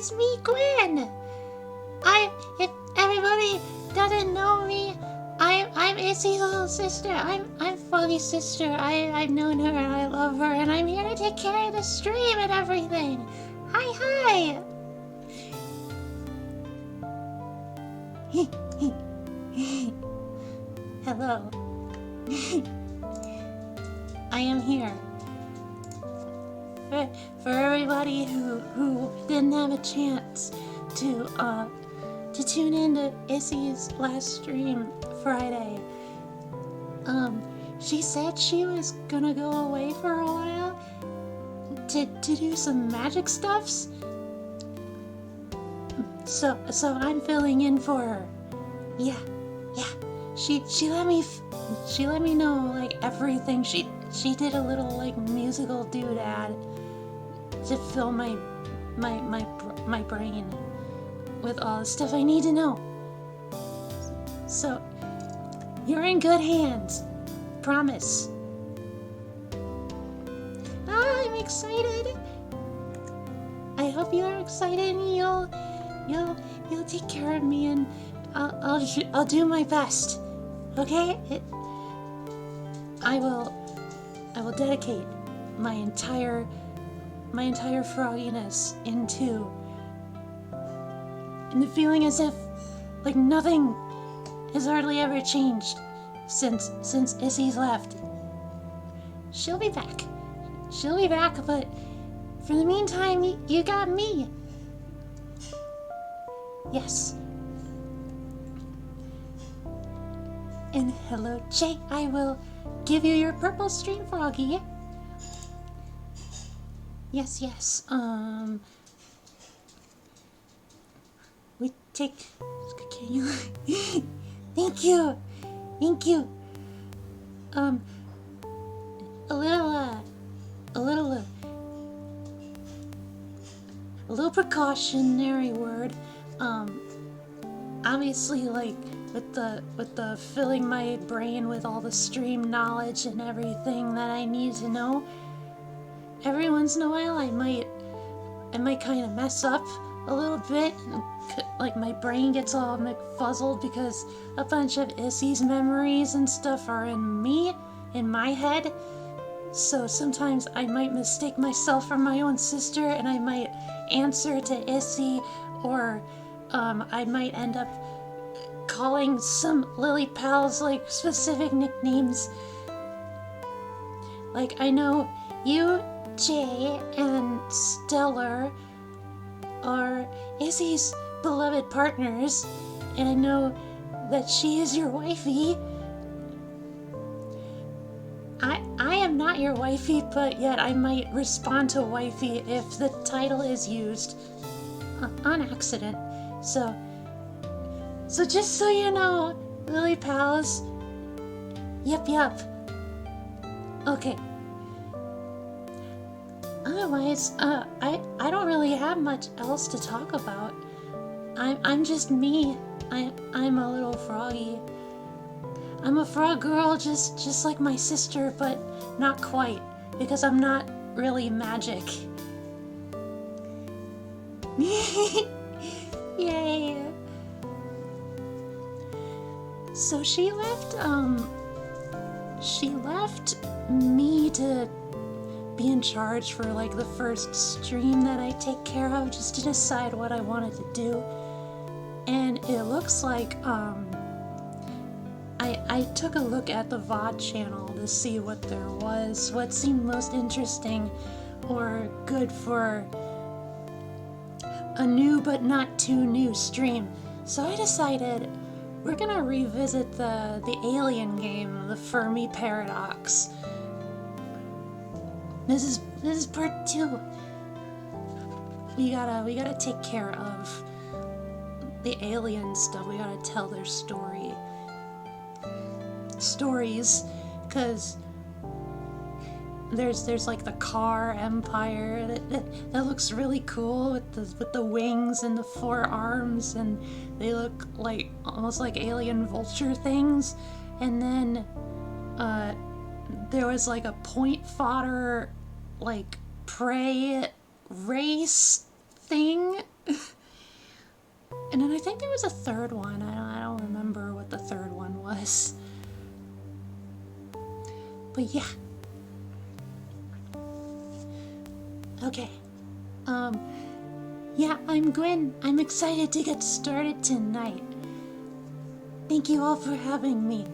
it's me, Gwen. If everybody doesn't know me, I'm Izzy's little sister. I'm Froggy's sister. I've known her and I love her, and I'm here to take care of the stream and everything. Hi. Hello. I am here. For everybody who didn't have a chance to tune into Izzy's last stream Friday, she said she was gonna go away for a while to do some magic stuffs. So I'm filling in for her. Yeah. She let me know like everything. She did a little like musical doodad to fill my brain with all the stuff I need to know. So you're in good hands. Promise. I'm excited. I hope you're excited and you'll take care of me, and I'll do my best. Okay? I will dedicate my entire frogginess into the feeling as if like nothing has hardly ever changed since Izzy's left. She'll be back, but for the meantime, you got me. Yes. And hello, Jay. I will give you your purple stream, Froggy. Yes. We take. Can you? Thank you. A little precautionary word. Obviously, like with the filling my brain with all the stream knowledge and everything that I need to know, every once in a while I might kind of mess up a little bit, like my brain gets all McFuzzled because a bunch of Izzy's memories and stuff are in my head. So sometimes I might mistake myself for my own sister, and I might answer to Izzy, or I might end up calling some Lily pals like specific nicknames. Like I know you, Jay, and Stellar are Izzy's beloved partners, and I know that she is your wifey. I am not your wifey, but yet I might respond to wifey if the title is used on accident. So just so you know, Lily pals. Yep. Okay. Otherwise, I don't really have much else to talk about. I'm just me. I'm a little froggy. I'm a frog girl, just like my sister, but not quite, because I'm not really magic. Yay! So she left me to be in charge for like the first stream that I take care of, just to decide what I wanted to do. And it looks like I took a look at the VOD channel to see what there was, what seemed most interesting or good for a new but not too new stream. So I decided we're gonna revisit the alien game, the FERMI paradox. This is part 2. We gotta take care of the alien stuff. We gotta tell their stories, because there's like the car empire that looks really cool with the wings and the 4 arms, and they look like almost like alien vulture things. And then there was like a point fodder like prey race thing And then I think there was a third one. I don't remember what the third one was. But yeah. Okay. Yeah, I'm Gwen. I'm excited to get started tonight. Thank you all for having me.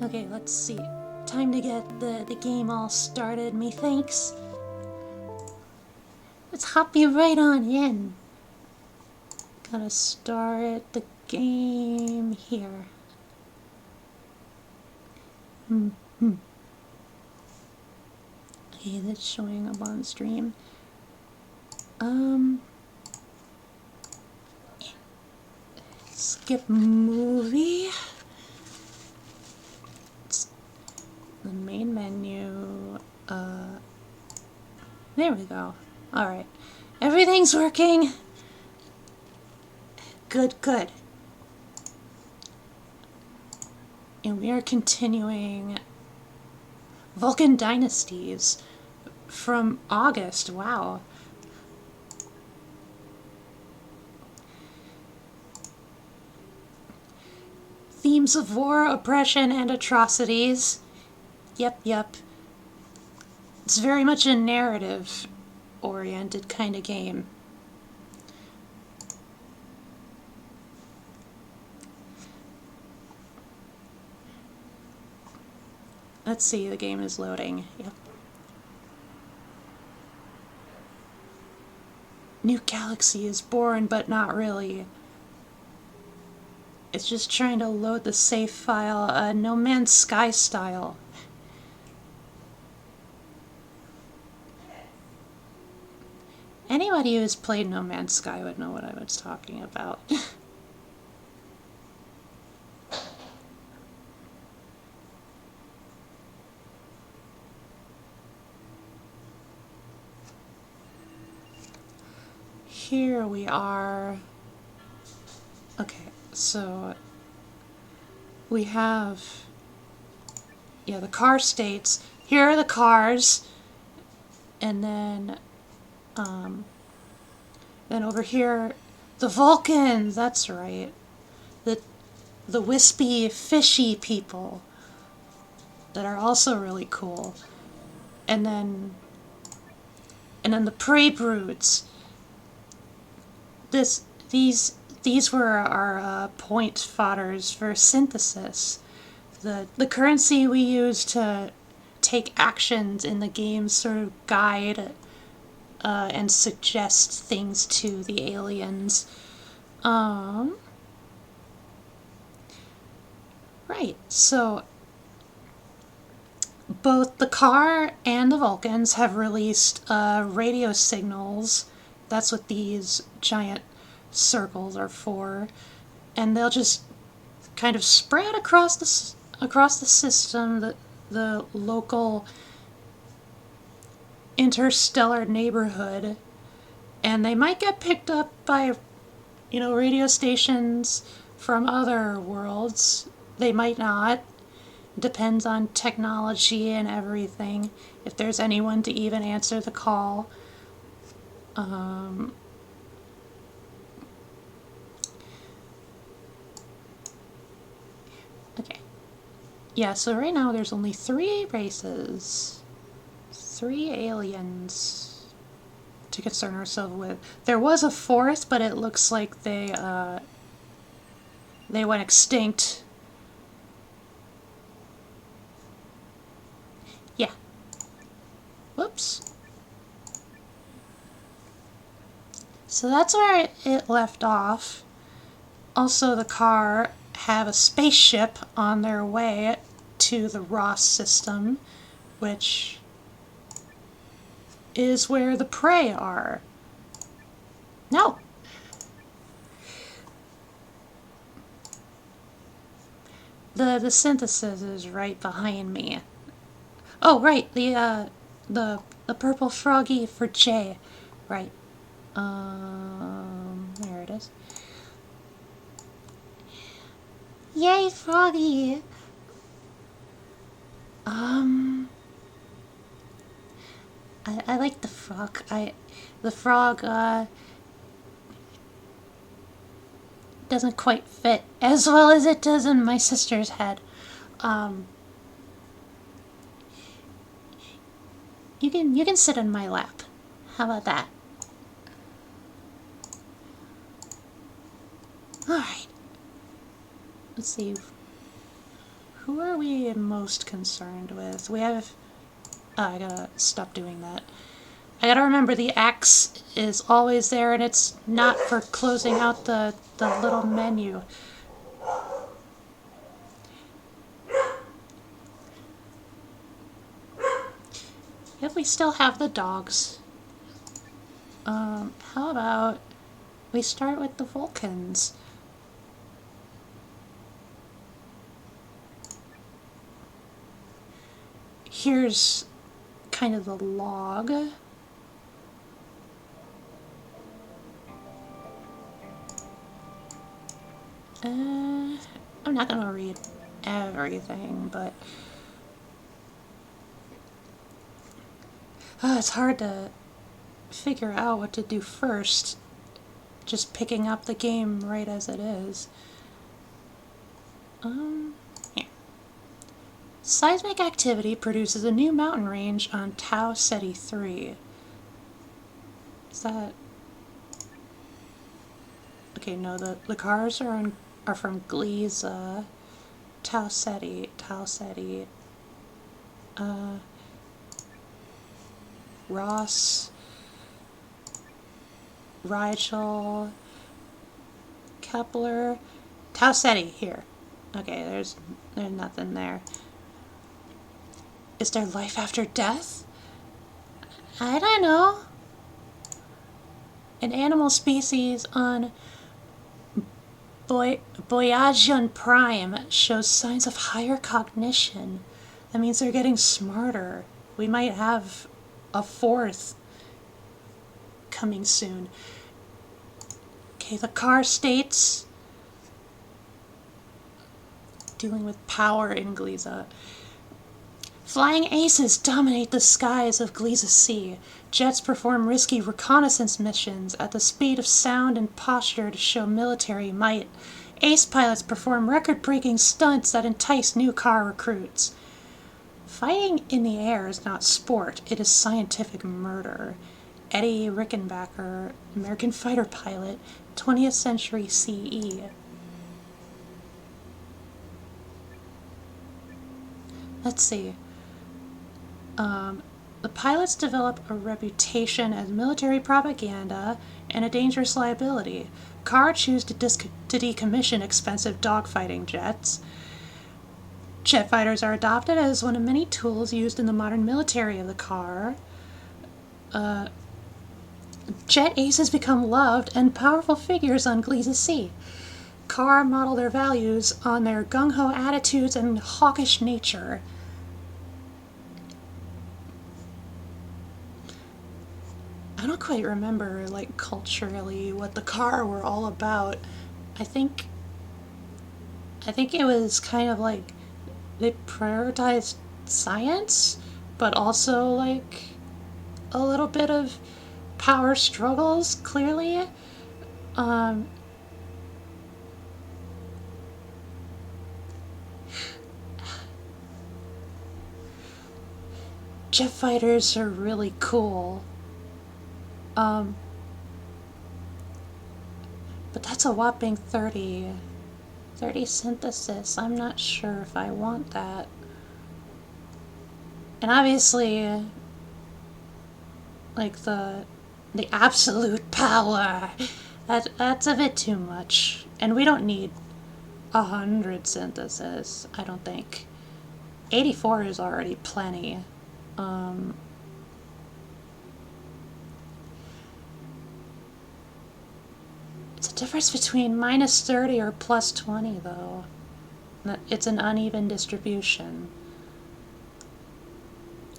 Okay, let's see. Time to get the game all started, methinks. Let's hop you right on in. Gotta start the game here. Okay, that's showing up on stream. Skip movie. It's the main menu. There we go. Alright. Everything's working. Good, good. And we are continuing Vulcan Dynasties from August. Wow. Themes of war, oppression, and atrocities. Yep, yep. It's very much a narrative-oriented kind of game. Let's see, the game is loading. Yep. New galaxy is born, but not really. It's just trying to load the save file, No Man's Sky style. Anybody who's played No Man's Sky would know what I was talking about. Here we are. Okay, so we have, yeah, the car states. Here are the cars, and then over here, the Vulcans. That's right, the wispy, fishy people that are also really cool, and then the prey brutes. These were our point fodders for synthesis. The currency we use to take actions in the game sort of guide and suggest things to the aliens. Right, so both the car and the Vulcans have released radio signals. That's what these giant circles are for, and they'll just kind of spread across the system, the local interstellar neighborhood, and they might get picked up by, radio stations from other worlds. They might not. Depends on technology and everything, if there's anyone to even answer the call. Okay. Yeah, so right now there's only 3 races. 3 aliens to concern ourselves with. There was a 4th, but it looks like they went extinct. Yeah. Whoops. So that's where it left off. Also, the car have a spaceship on their way to the Ross system, which is where the prey are. No! The synthesis is right behind me. Oh, right, the purple froggy for J. Right. There it is. Yay, Froggy! I like the frog. The frog, doesn't quite fit as well as it does in my sister's head. You can sit in my lap. How about that? Alright. Let's see. Who are we most concerned with? We have... Oh, I gotta stop doing that. I gotta remember the X is always there, and it's not for closing out the little menu. Yep, we still have the dogs. How about we start with the Vulcans? Here's kind of the log. I'm not gonna read everything, but it's hard to figure out what to do first, just picking up the game right as it is. Yeah. Seismic activity produces a new mountain range on Tau Ceti 3. Is that... Okay, no, the cars are from Gliese, Tau Ceti, Ross, Rigel, Kepler, Tau Ceti, here. Okay, there's nothing there. Is there life after death? I don't know. An animal species on Boyajian Prime shows signs of higher cognition. That means they're getting smarter. We might have a fourth coming soon. Okay, the car states dealing with power in Gliese. Flying aces dominate the skies of Gliese Sea. Jets perform risky reconnaissance missions at the speed of sound and posture to show military might. Ace pilots perform record-breaking stunts that entice new car recruits. Fighting in the air is not sport, it is scientific murder. Eddie Rickenbacker, American fighter pilot, 20th century CE. Let's see. The pilots develop a reputation as military propaganda and a dangerous liability. Carr choose to decommission expensive dogfighting jets. Jet fighters are adopted as one of many tools used in the modern military of the car. Jet aces become loved and powerful figures on Gliese Sea. Carr model their values on their gung-ho attitudes and hawkish nature. I don't quite remember, like, culturally what the car were all about. I think it was kind of like they prioritized science, but also like a little bit of power struggles, clearly. Jet fighters are really cool. But that's a whopping 30 synthesis. I'm not sure if I want that. And obviously, like the absolute power, that's a bit too much. And we don't need 100 synthesis, I don't think. 84 is already plenty. It's a difference between minus 30 or plus 20, though. It's an uneven distribution.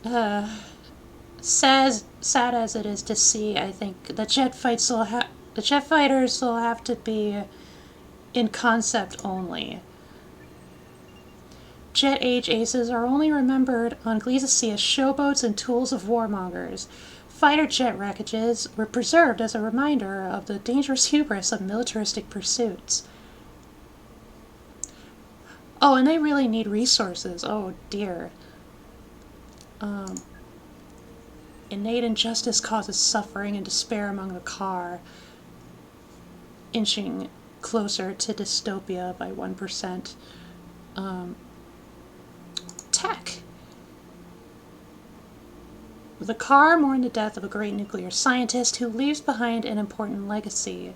Sad as it is to see, I think the jet fighters will have to be in concept only. Jet age aces are only remembered on Gliese Sea as showboats and tools of warmongers. Fighter jet wreckages were preserved as a reminder of the dangerous hubris of militaristic pursuits. Oh, and they really need resources. Oh dear. Innate injustice causes suffering and despair among the car, inching closer to dystopia by 1%. Tech. The car mourned the death of a great nuclear scientist who leaves behind an important legacy.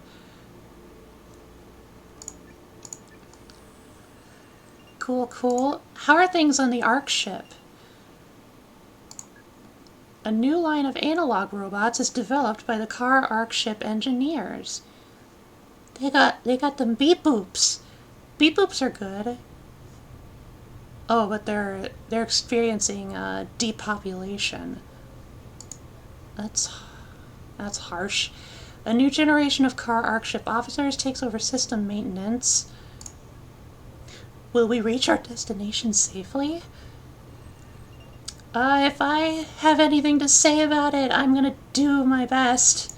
Cool, cool. How are things on the ARC ship? A new line of analog robots is developed by the car ARC ship engineers. They got them beep boops. Beep boops are good. Oh, but they're experiencing depopulation. That's harsh. A new generation of car ARC ship officers takes over system maintenance. Will we reach our destination safely? If I have anything to say about it, I'm gonna do my best.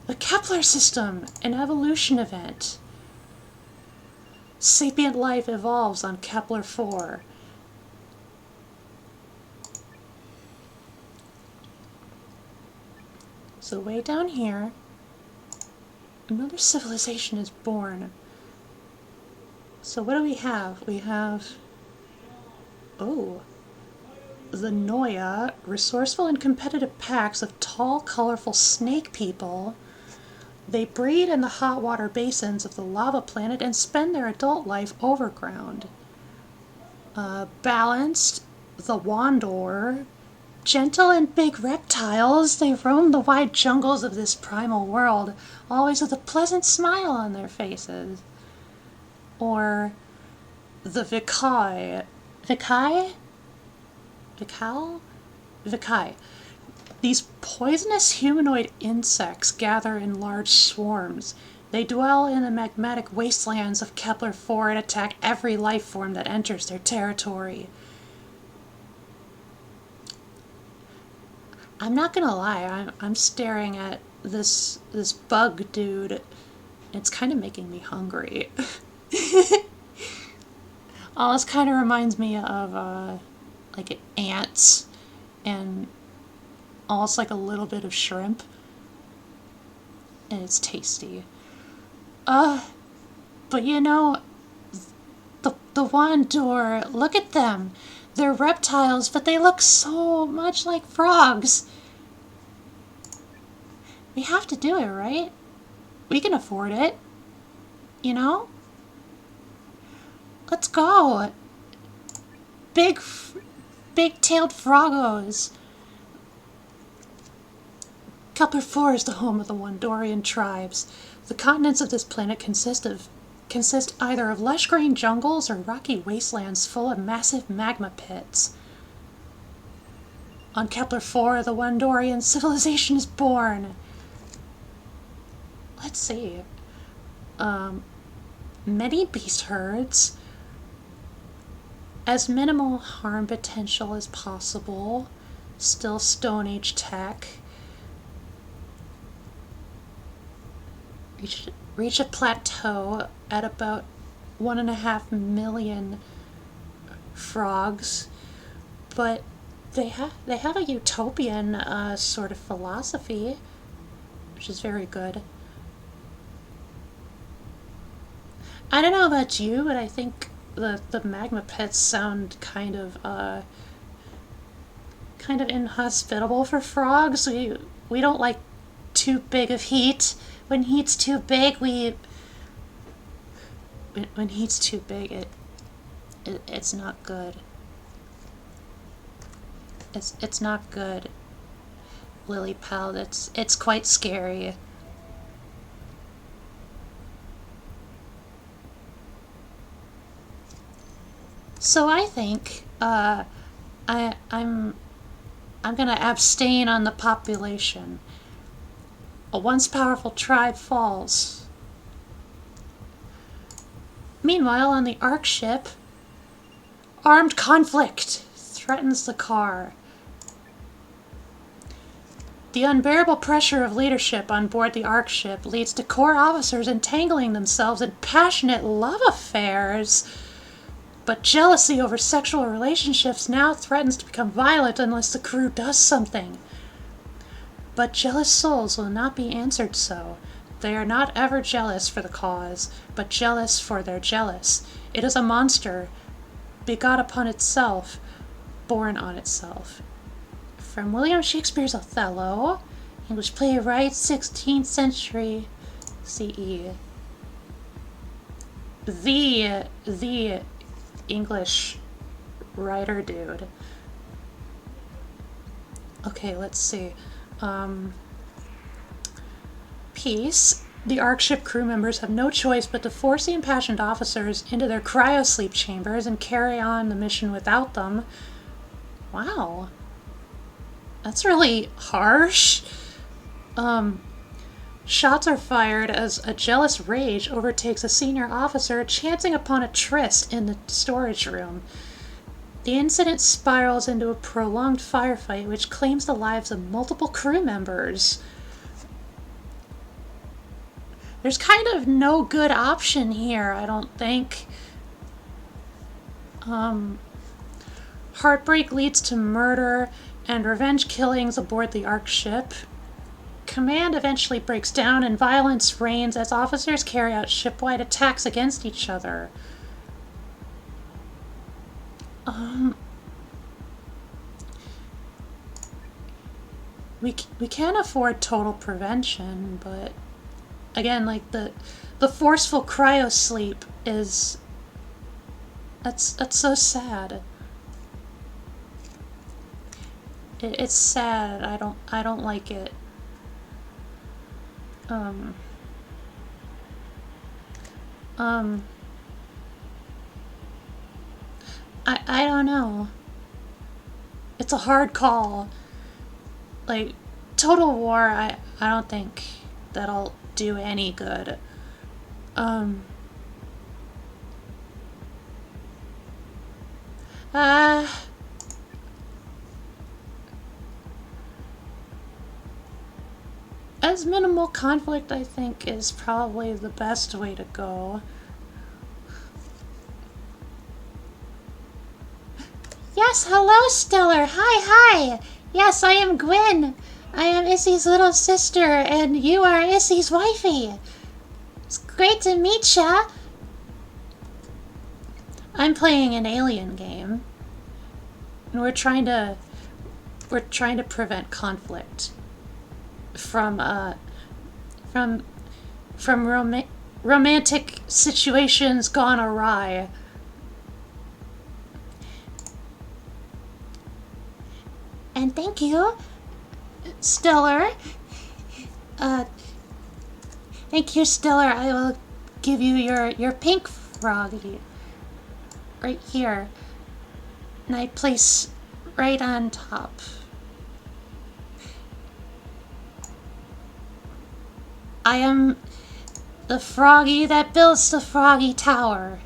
The Kepler system, an evolution event. Sapient life evolves on Kepler 4. So way down here, another civilization is born. So what do we have? We have, oh, the Noya, resourceful and competitive packs of tall, colorful snake people. They breed in the hot water basins of the lava planet and spend their adult life overground. Balanced, the Wandor, gentle and big reptiles, they roam the wide jungles of this primal world, always with a pleasant smile on their faces. Or the Vikai. Vikai? Vical? Vikai. These poisonous humanoid insects gather in large swarms. They dwell in the magmatic wastelands of Kepler 4 and attack every life form that enters their territory. I'm not gonna lie, I'm staring at this bug dude. It's kind of making me hungry. Oh, this kind of reminds me of like ants and almost like a little bit of shrimp. And it's tasty. But you know, the Wandor, look at them. They're reptiles, but they look so much like frogs. We have to do it, right? We can afford it. You know? Let's go. Big-tailed froggos. Kepler 4 is the home of the Wandorian tribes. The continents of this planet consist either of lush green jungles or rocky wastelands full of massive magma pits. On Kepler 4, the Wandorian civilization is born. Let's see. Many beast herds. As minimal harm potential as possible. Still Stone Age tech. Reach a plateau at about 1.5 million frogs, but they have a utopian sort of philosophy, which is very good. I don't know about you, but I think the magma pits sound kind of inhospitable for frogs. We don't like too big of heat. When heat's too big, when heat's too big, it's not good. It's not good, Lily Pal. It's quite scary. So I think I'm gonna abstain on the population. A once powerful tribe falls. Meanwhile, on the ARC ship, armed conflict threatens the car. The unbearable pressure of leadership on board the Ark ship leads to core officers entangling themselves in passionate love affairs. But jealousy over sexual relationships now threatens to become violent unless the crew does something. But jealous souls will not be answered so. They are not ever jealous for the cause, but jealous for their jealous. It is a monster, begot upon itself, born on itself. From William Shakespeare's Othello, English playwright, 16th century CE. The English writer dude. Okay, let's see. Peace. The Ark ship crew members have no choice but to force the impassioned officers into their cryosleep chambers and carry on the mission without them. Wow. That's really harsh. Shots are fired as a jealous rage overtakes a senior officer chancing upon a tryst in the storage room. The incident spirals into a prolonged firefight which claims the lives of multiple crew members. There's kind of no good option here, I don't think. Heartbreak leads to murder and revenge killings aboard the Ark ship. Command eventually breaks down and violence reigns as officers carry out shipwide attacks against each other. We can't afford total prevention, but again, like the forceful cryosleep is that's so sad. It's sad. I don't like it. I don't know. It's a hard call. Like, total war, I don't think that'll do any good. As minimal conflict, I think, is probably the best way to go. Yes, hello, Stellar. Hi. Yes, I am Gwen. I am Issy's little sister, and you are Issy's wifey. It's great to meet ya. I'm playing an alien game, and we're trying to prevent conflict from romantic situations gone awry. And thank you, Stellar. Thank you, Stellar. I will give you your pink Froggy right here, and I place right on top. I am the Froggy that builds the Froggy Tower.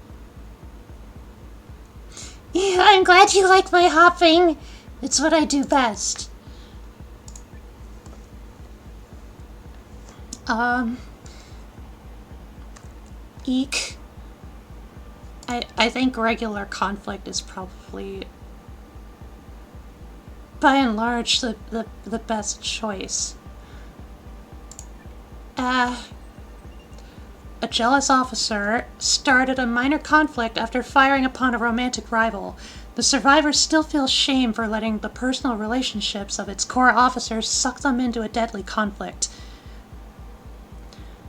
Yeah, I'm glad you like my hopping. It's what I do best. Eek. I think regular conflict is probably, by and large, the best choice. A jealous officer started a minor conflict after firing upon a romantic rival. The survivor still feels shame for letting the personal relationships of its core officers suck them into a deadly conflict.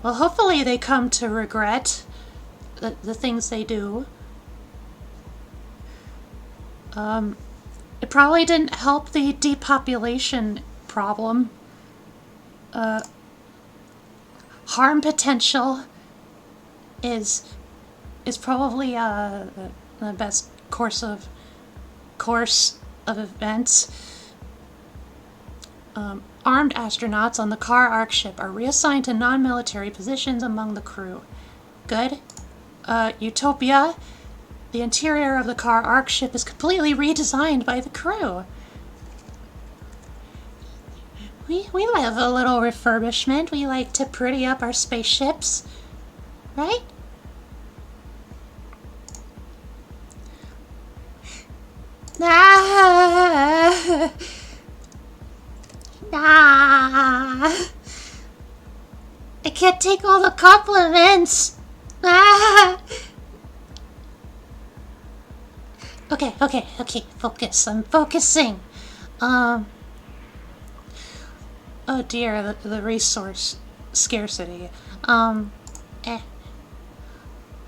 Well, hopefully they come to regret the things they do. It probably didn't help the depopulation problem. Harm potential is probably the best course of events. Armed astronauts on the Car Ark ship are reassigned to non-military positions among the crew. Good. Utopia. The interior of the Car Ark ship is completely redesigned by the crew. we love a little refurbishment. We like to pretty up our spaceships, right? Ah, ah, I can't take all the compliments. Ah. Okay, focus. I'm focusing. Oh dear, the resource scarcity. Eh.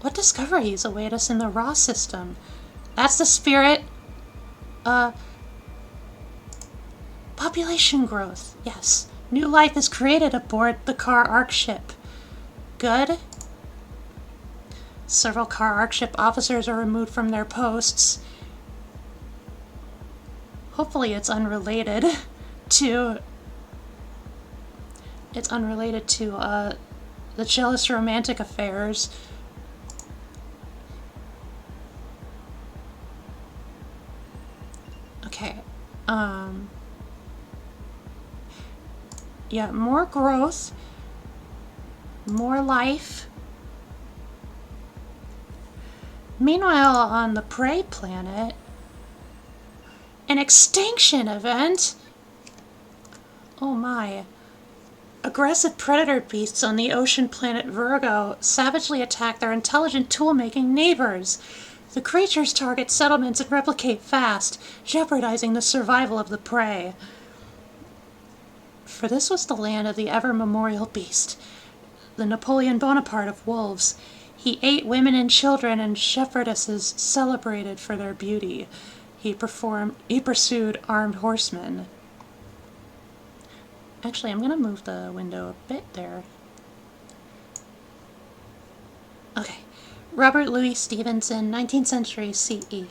What discoveries await us in the raw system? That's the spirit. Population growth. Yes. New life is created aboard the Car Arc ship. Good. Several Car Arc ship officers are removed from their posts. Hopefully it's unrelated to... the jealous romantic affairs. Okay. Yeah, more growth. More life. Meanwhile, on the prey planet, an extinction event? Oh my. Aggressive predator beasts on the ocean planet Virgo savagely attack their intelligent tool-making neighbors. The creatures target settlements and replicate fast, jeopardizing the survival of the prey. For this was the land of the ever-memorial beast, the Napoleon Bonaparte of wolves. He ate women and children, and shepherdesses celebrated for their beauty. He pursued armed horsemen. Actually, I'm going to move the window a bit there. Okay. Robert Louis Stevenson, 19th century CE.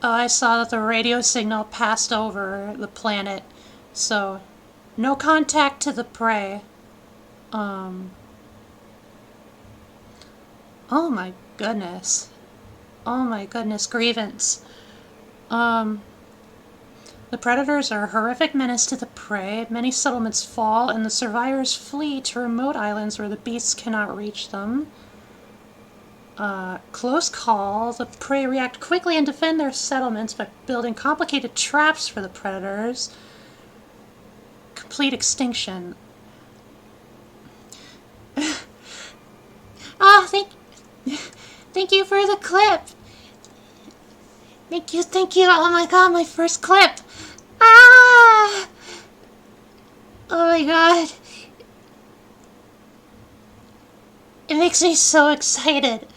Oh, I saw that the radio signal passed over the planet, so no contact to the prey. Oh my goodness. Oh my goodness, grievance. The predators are a horrific menace to the prey. Many settlements fall, and the survivors flee to remote islands where the beasts cannot reach them. Close call. The prey react quickly and defend their settlements by building complicated traps for the predators. Complete extinction. Oh, thank you for the clip. Thank you. Oh my god, my first clip. Ah! Oh my god. It makes me so excited.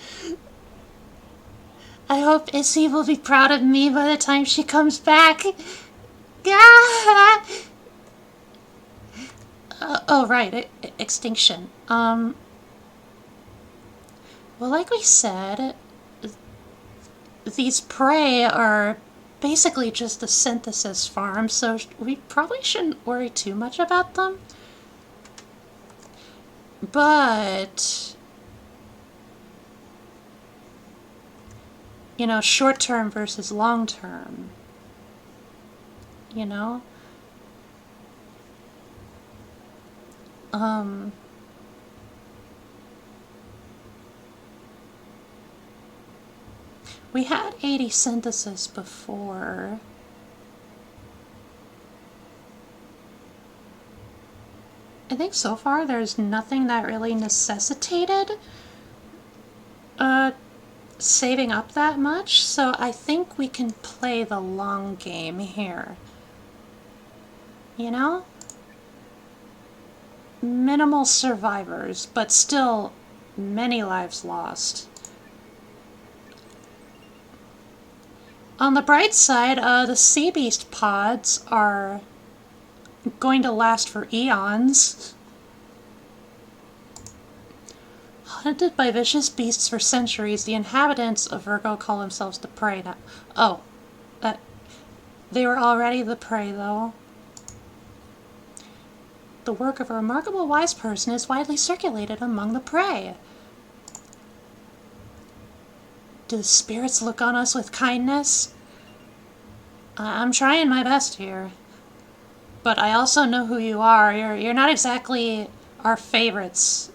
I hope Issy will be proud of me by the time she comes back. Ah! Oh, right, extinction. Well, like we said, these prey are basically just a synthesis farm, so we probably shouldn't worry too much about them. But, you know, short term versus long term, you know? We had 80 synthesis before. I think so far there's nothing that really necessitated saving up that much, so I think we can play the long game here. You know? Minimal survivors, but still many lives lost. On the bright side, the sea beast pods are going to last for eons. Hunted by vicious beasts for centuries, the inhabitants of Virgo call themselves the prey now. Oh, they were already the prey, though. The work of a remarkable wise person is widely circulated among the prey. Do the spirits look on us with kindness? I'm trying my best here. But I also know who you are. You're not exactly our favorites.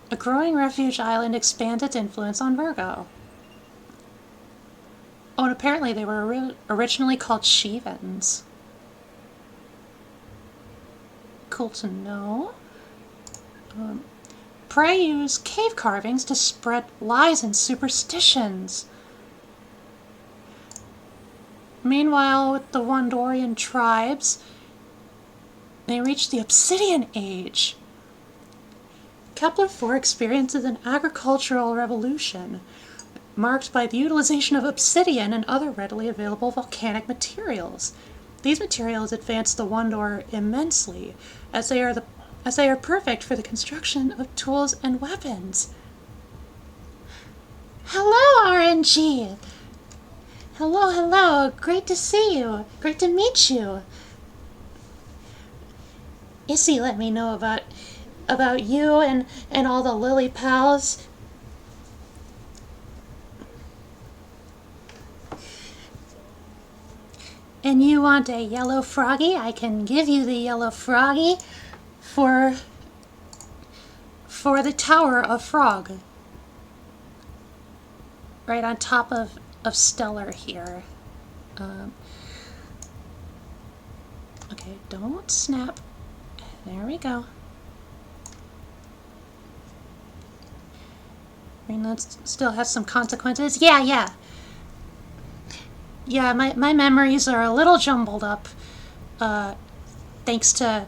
A growing refuge island expands its influence on Virgo. Oh, and apparently they were originally called Shivans. Cool to know. Prey use cave carvings to spread lies and superstitions. Meanwhile, with the Wandorian tribes, they reach the Obsidian Age. Kepler-4 experiences an agricultural revolution, marked by the utilization of obsidian and other readily available volcanic materials. These materials advance the Wandor immensely, as they are perfect for the construction of tools and weapons. Hello, RNG! Hello, great to see you, great to meet you. Issy let me know about you and all the Lily pals. And you want a yellow Froggy? I can give you the yellow Froggy for the Tower of Frog. Right on top of Stellar here. Okay, don't snap. There we go. I mean, that still has some consequences. Yeah, my memories are a little jumbled up, thanks to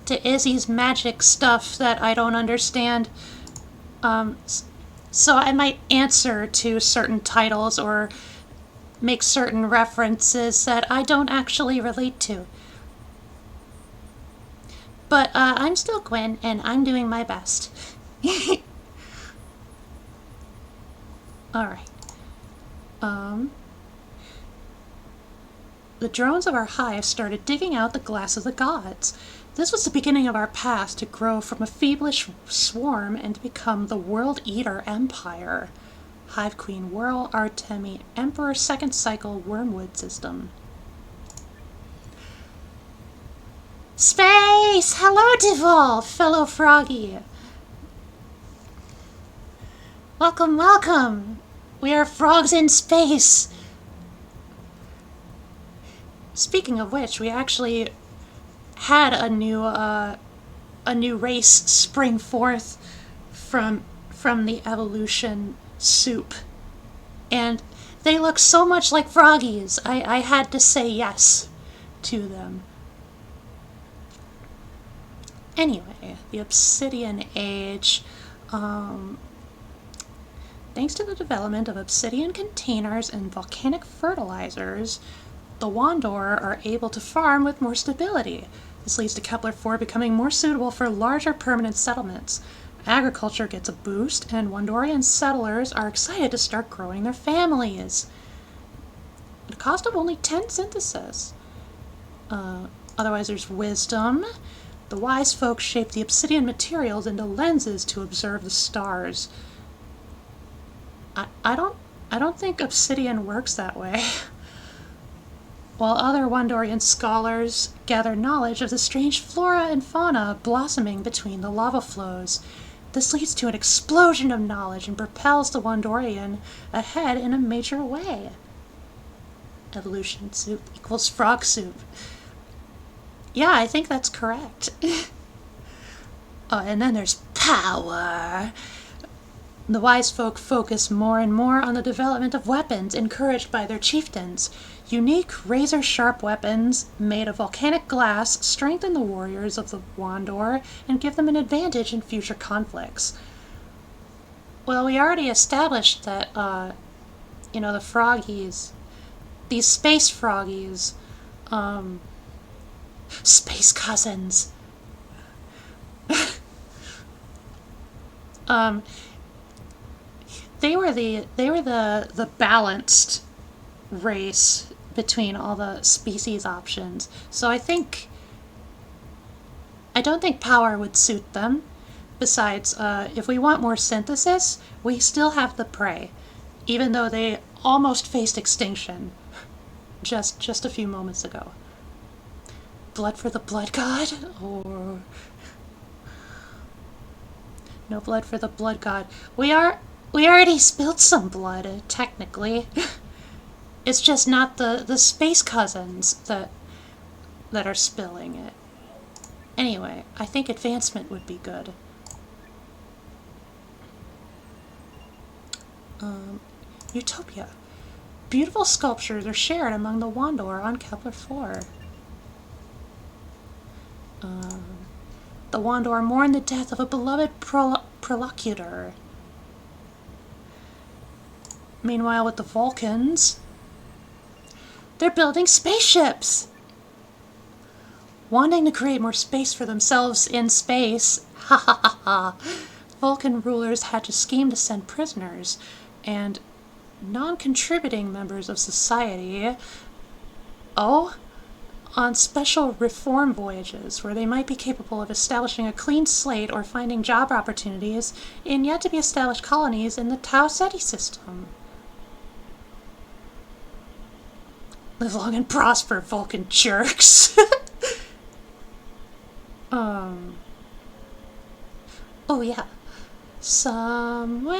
Izzy's magic stuff that I don't understand. So I might answer to certain titles or make certain references that I don't actually relate to. But I'm still Gwen, and I'm doing my best. Alright. The drones of our hive started digging out the glass of the gods. This was the beginning of our path to grow from a feverish swarm and to become the World Eater Empire. Hive Queen Whirl Artemi Emperor Second Cycle Wormwood System. Space! Hello, Devolve, fellow Froggy! Welcome! We are frogs in space! Speaking of which, we actually had a new race spring forth from the evolution soup, and they look so much like froggies. I had to say yes to them. Anyway, the Obsidian Age. Thanks to the development of obsidian containers and volcanic fertilizers, the Wandor are able to farm with more stability. This leads to Kepler-4 becoming more suitable for larger permanent settlements. Agriculture gets a boost, and Wandorian settlers are excited to start growing their families. At a cost of only 10 synthesis. Otherwise there's wisdom. The wise folk shape the obsidian materials into lenses to observe the stars. I don't think obsidian works that way. While other Wandorian scholars gather knowledge of the strange flora and fauna blossoming between the lava flows. This leads to an explosion of knowledge and propels the Wandorian ahead in a major way. Evolution soup equals frog soup. Yeah, I think that's correct. Oh, and then there's power. The wise folk focus more and more on the development of weapons encouraged by their chieftains. Unique, razor-sharp weapons made of volcanic glass strengthen the warriors of the Wandor and give them an advantage in future conflicts. Well, we already established that, the froggies, these space froggies, space cousins, they were the balanced race between all the species options. So I don't think power would suit them. Besides, if we want more synthesis, we still have the prey. even though they almost faced extinction just a few moments ago. Blood for the blood god? Or no blood for the blood god. We already spilled some blood, technically. It's just not the space cousins that are spilling it. Anyway, I think advancement would be good. Utopia. Beautiful sculptures are shared among the Wandor on Kepler 4. The Wandor mourn the death of a beloved prolocutor. Meanwhile, with the Vulcans, they're building spaceships! Wanting to create more space for themselves in space, ha ha ha ha, Vulcan rulers had to scheme to send prisoners and non-contributing members of society, on special reform voyages where they might be capable of establishing a clean slate or finding job opportunities in yet-to-be-established colonies in the Tau Ceti system. Live long and prosper, Vulcan jerks. Oh yeah. Somewhere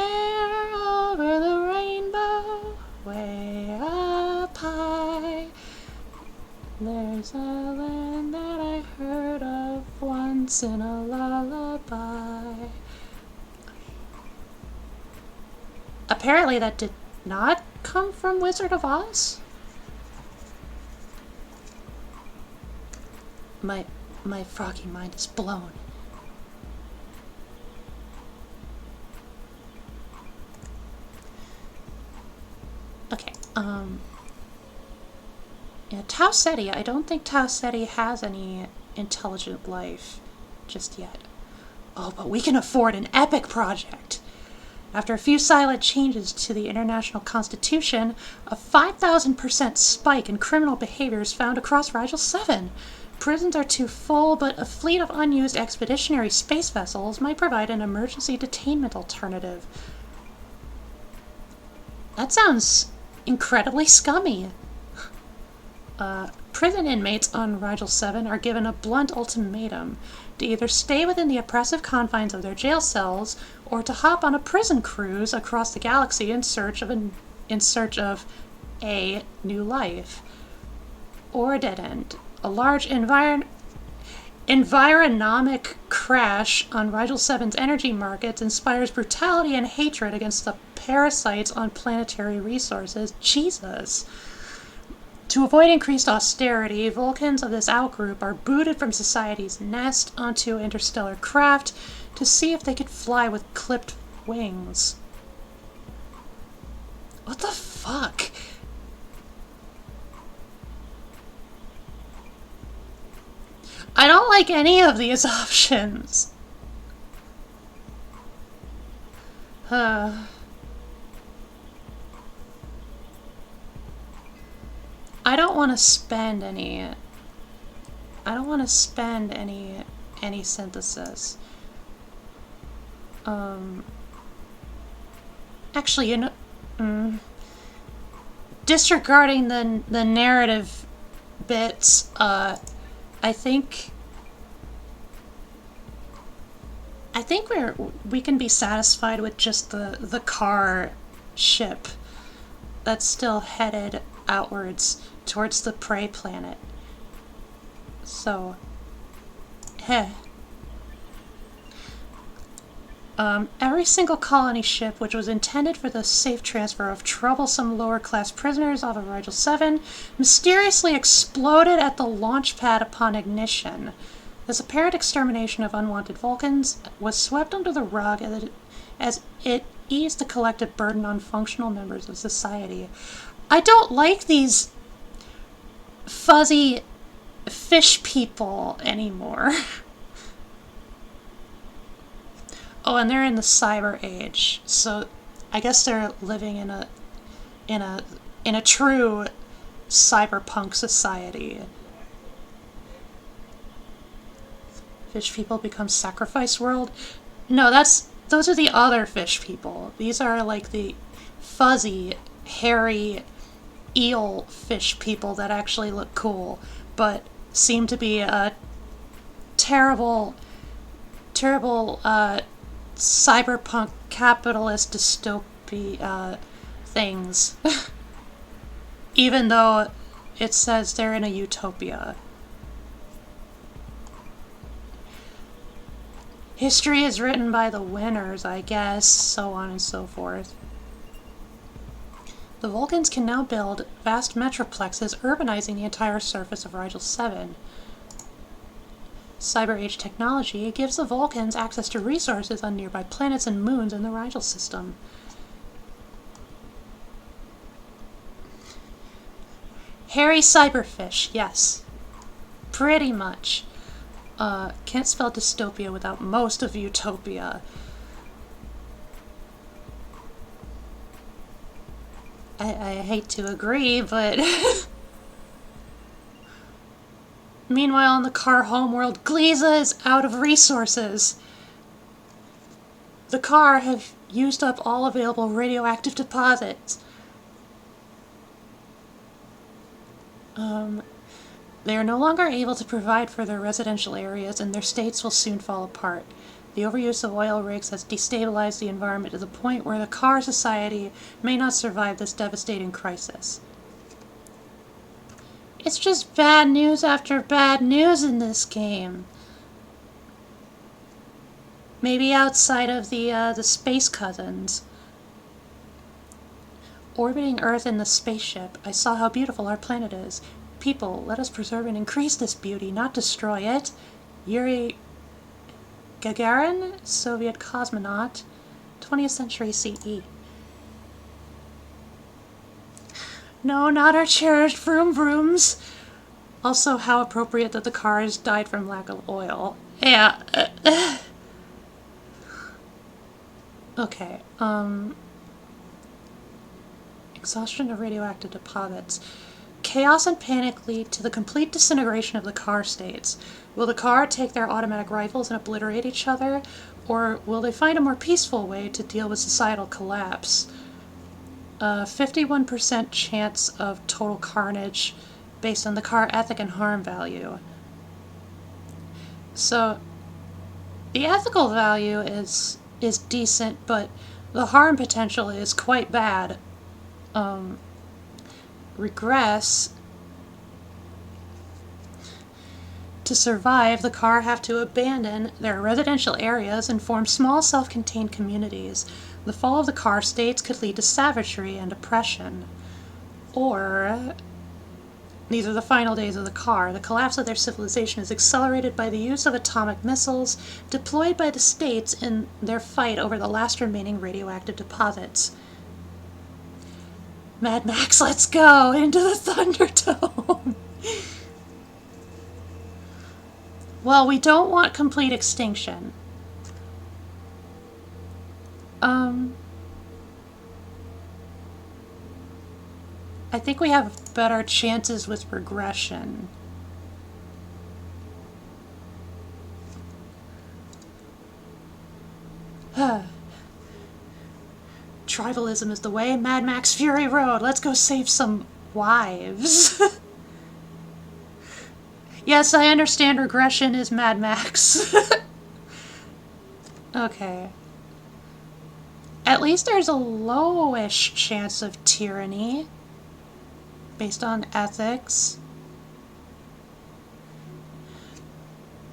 over the rainbow, way up high, there's a land that I heard of once in a lullaby. Apparently that did not come from Wizard of Oz? My froggy mind is blown. Okay, yeah, Tau Ceti, I don't think Tau Ceti has any intelligent life just yet. Oh, but we can afford an epic project. After a few silent changes to the International Constitution, a 5,000% spike in criminal behavior is found across Rigel 7. Prisons are too full, but a fleet of unused expeditionary space vessels might provide an emergency detainment alternative. That sounds incredibly scummy. Prison inmates on Rigel 7 are given a blunt ultimatum to either stay within the oppressive confines of their jail cells or to hop on a prison cruise across the galaxy in search of a new life. Or a dead end. A large environomic crash on Rigel 7's energy markets inspires brutality and hatred against the parasites on planetary resources. Jesus. To avoid increased austerity, Vulcans of this outgroup are booted from society's nest onto interstellar craft to see if they could fly with clipped wings. What the fuck? I don't like any of these options. I don't want to spend any. I don't want to spend any synthesis. Actually, you know, disregarding the narrative bits, I think we can be satisfied with just the car ship that's still headed outwards towards the prey planet. So, every single colony ship which was intended for the safe transfer of troublesome lower-class prisoners off of Rigel 7 mysteriously exploded at the launch pad upon ignition. This apparent extermination of unwanted Vulcans was swept under the rug as it eased the collective burden on functional members of society. I don't like these fuzzy fish people anymore. Oh, and they're in the cyber age, so I guess they're living in a true cyberpunk society. Fish people become sacrifice world? No, those are the other fish people. These are like the fuzzy, hairy eel fish people that actually look cool, but seem to be terrible, terrible cyberpunk capitalist dystopia things. Even though it says they're in a utopia. History is written by the winners, I guess, so on and so forth. The Vulcans can now build vast metroplexes, urbanizing the entire surface of Rigel 7. Cyber Age technology gives the Vulcans access to resources on nearby planets and moons in the Rigel system. Hairy cyberfish, yes. Pretty much. Can't spell dystopia without most of utopia. I hate to agree, but... Meanwhile, in the car homeworld, Gliza is out of resources. The car have used up all available radioactive deposits. They are no longer able to provide for their residential areas, and their states will soon fall apart. The overuse of oil rigs has destabilized the environment to the point where the car society may not survive this devastating crisis. It's just bad news after bad news in this game. Maybe outside of the Space Cousins. Orbiting Earth in the spaceship, I saw how beautiful our planet is. People, let us preserve and increase this beauty, not destroy it. Yuri Gagarin, Soviet cosmonaut, 20th century CE. No, not our cherished vroom vrooms. Also, how appropriate that the cars died from lack of oil. Yeah. Okay, exhaustion of radioactive deposits. Chaos and panic lead to the complete disintegration of the car states. Will the car take their automatic rifles and obliterate each other, or will they find a more peaceful way to deal with societal collapse? 51% chance of total carnage based on the car ethic and harm value. So, the ethical value is decent, but the harm potential is quite bad. Regress. To survive, the car have to abandon their residential areas and form small self-contained communities. The fall of the car states could lead to savagery and oppression. Or, these are the final days of the car. The collapse of their civilization is accelerated by the use of atomic missiles deployed by the states in their fight over the last remaining radioactive deposits. Mad Max, let's go into the Thunderdome! Well, we don't want complete extinction. I think we have better chances with regression. Tribalism is the way. Mad Max Fury Road. Let's go save some wives. Yes, I understand regression is Mad Max. Okay. At least there's a lowish chance of tyranny based on ethics.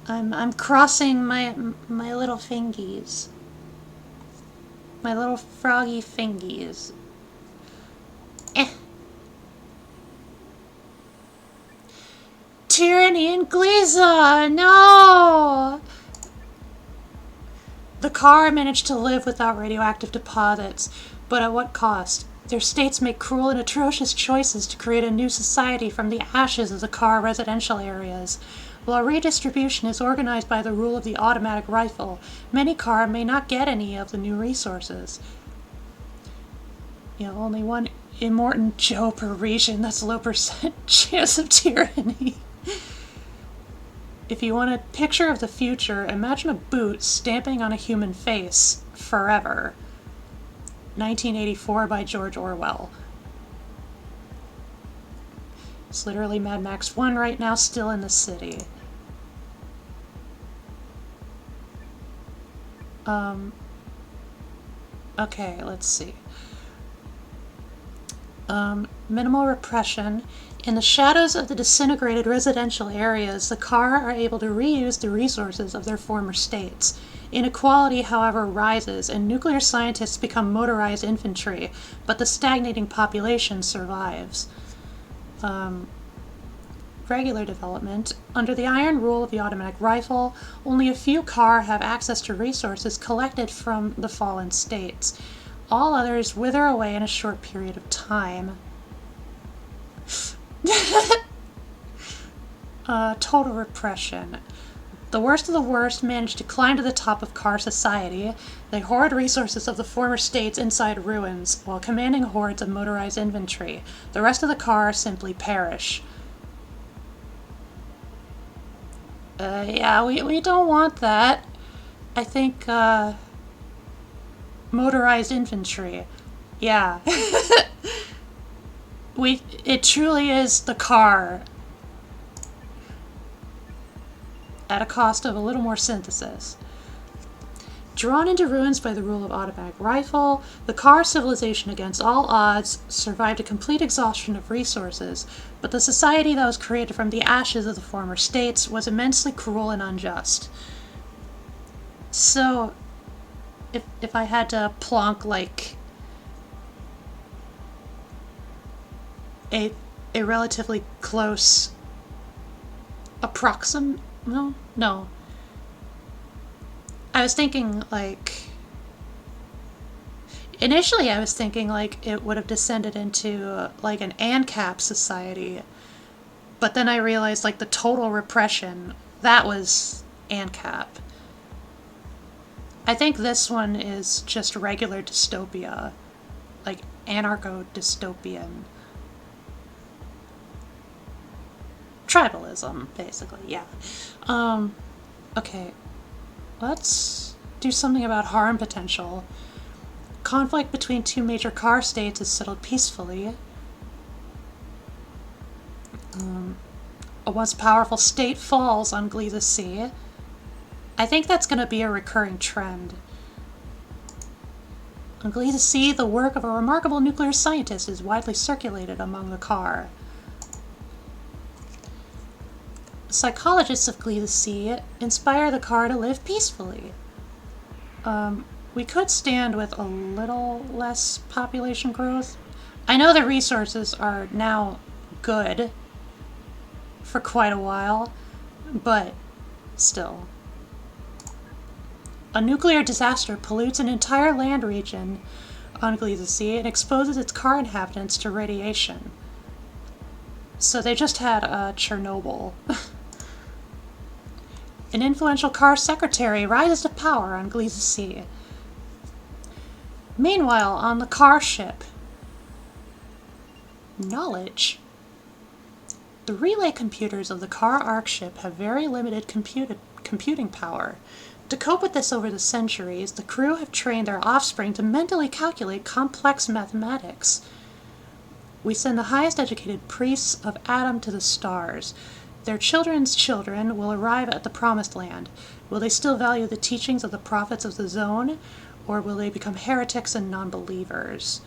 I'm crossing my little fingies. My little froggy fingies. Tyranny in Gliza! No! The car managed to live without radioactive deposits, but at what cost? Their states make cruel and atrocious choices to create a new society from the ashes of the car residential areas. While redistribution is organized by the rule of the automatic rifle, many car may not get any of the new resources. You know, only one immortant Joe per region, that's a low percent chance of tyranny. If you want a picture of the future, imagine a boot stamping on a human face forever. 1984 by George Orwell. It's literally Mad Max 1 right now, still in the city. Okay, let's see. Minimal repression. In the shadows of the disintegrated residential areas, the Car are able to reuse the resources of their former states. Inequality, however, rises, and nuclear scientists become motorized infantry, but the stagnating population survives. Regular development. Under the iron rule of the automatic rifle, only a few Car have access to resources collected from the fallen states. All others wither away in a short period of time. Total repression. The worst of the worst manage to climb to the top of Car society. They hoard resources of the former states inside ruins, while commanding hordes of motorized infantry. The rest of the Car simply perish. Yeah, we don't want that. I think, motorized infantry. Yeah. It truly is the Car. At a cost of a little more synthesis. Drawn into ruins by the rule of automatic rifle, the Car civilization against all odds survived a complete exhaustion of resources, but the society that was created from the ashes of the former states was immensely cruel and unjust. So, if I had to plonk like a relatively close no. I was thinking like initially I was thinking like it would have descended into like an ANCAP society, but then I realized like the total repression, that was ANCAP. I think this one is just regular dystopia, like anarcho-dystopian. Tribalism, basically, yeah. Okay. Let's do something about harm potential. Conflict between two major Car states is settled peacefully. A once powerful state falls on Gliesa Sea. I think that's going to be a recurring trend. On Gliesa Sea, the work of a remarkable nuclear scientist is widely circulated among the Car. Psychologists of Gliesa Sea inspire the Car to live peacefully. We could stand with a little less population growth. I know the resources are now good for quite a while, but still. A nuclear disaster pollutes an entire land region on Gliesa Sea and exposes its Car inhabitants to radiation. So they just had Chernobyl. An influential Car secretary rises to power on Gliesa Sea. Meanwhile, on the Car ship, knowledge. The relay computers of the Car Arc ship have very limited computing power. To cope with this over the centuries, the crew have trained their offspring to mentally calculate complex mathematics. We send the highest educated priests of Adam to the stars. Their children's children will arrive at the promised land. Will they still value the teachings of the prophets of the zone, or will they become heretics and non-believers?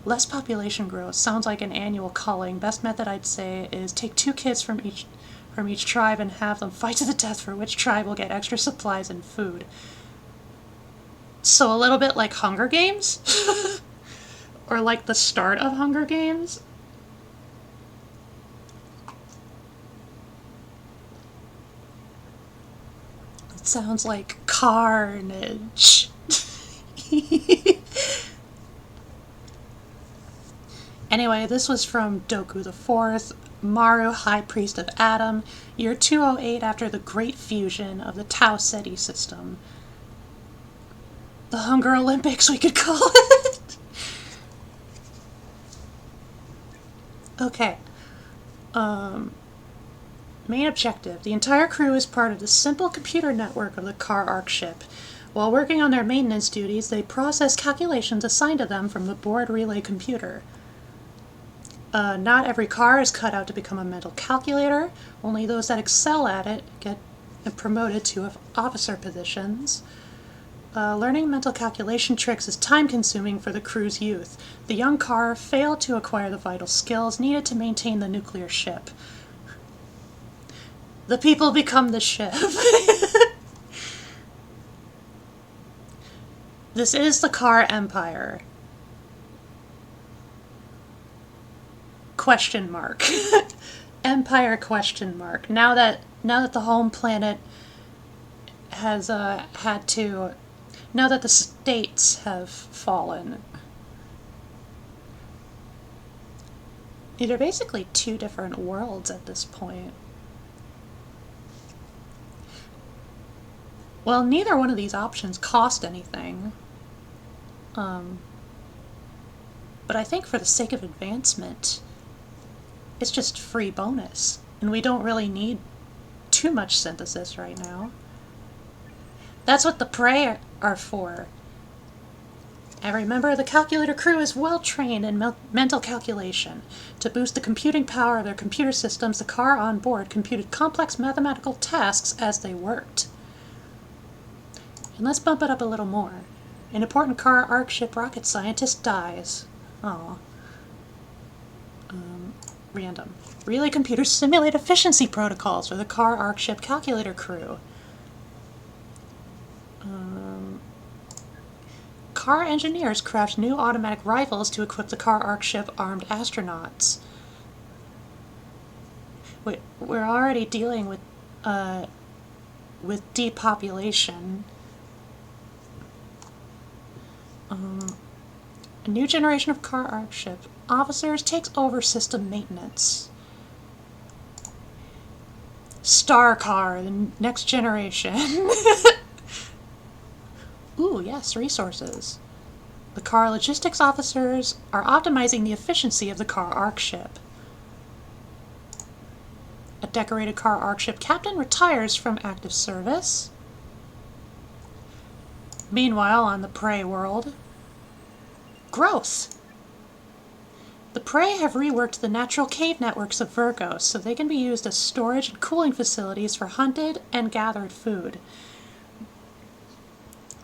Less population growth sounds like an annual culling. Best method, I'd say, is take 2 kids from each tribe and have them fight to the death for which tribe will get extra supplies and food. So a little bit like Hunger Games? Or like the start of Hunger Games? It sounds like carnage. Anyway, this was from Doku the Fourth, Maru, High Priest of Adam, year 208 after the Great Fusion of the Tau Ceti system. The Hunger Olympics, we could call it. Okay. Main objective. The entire crew is part of the simple computer network of the Car Arc ship. While working on their maintenance duties, they process calculations assigned to them from the board relay computer. Not every car is cut out to become a mental calculator. Only those that excel at it get promoted to officer positions. Learning mental calculation tricks is time-consuming for the crew's youth. The young car failed to acquire the vital skills needed to maintain the nuclear ship. The people become the ship. This is the car empire. Question mark. Empire question mark. Now that the home planet has had to, now that the states have fallen. They're basically two different worlds at this point. Well, neither one of these options cost anything. But I think for the sake of advancement, it's just free bonus. And we don't really need too much synthesis right now. That's what the prey are for. And remember, the calculator crew is well trained in mental calculation. To boost the computing power of their computer systems, the car on board computed complex mathematical tasks as they worked. And let's bump it up a little more. An important car arc ship rocket scientist dies. Aw. Random. Relay computers simulate efficiency protocols for the car arc ship calculator crew. Car engineers craft new automatic rifles to equip the car arc ship armed astronauts. Wait, we're already dealing with depopulation. A new generation of car arc ship officers takes over system maintenance. Star Car, the next generation. Ooh, yes, resources. The car logistics officers are optimizing the efficiency of the car arc ship. A decorated car arc ship captain retires from active service. Meanwhile, on the prey world, growth. The prey have reworked the natural cave networks of Virgo so they can be used as storage and cooling facilities for hunted and gathered food.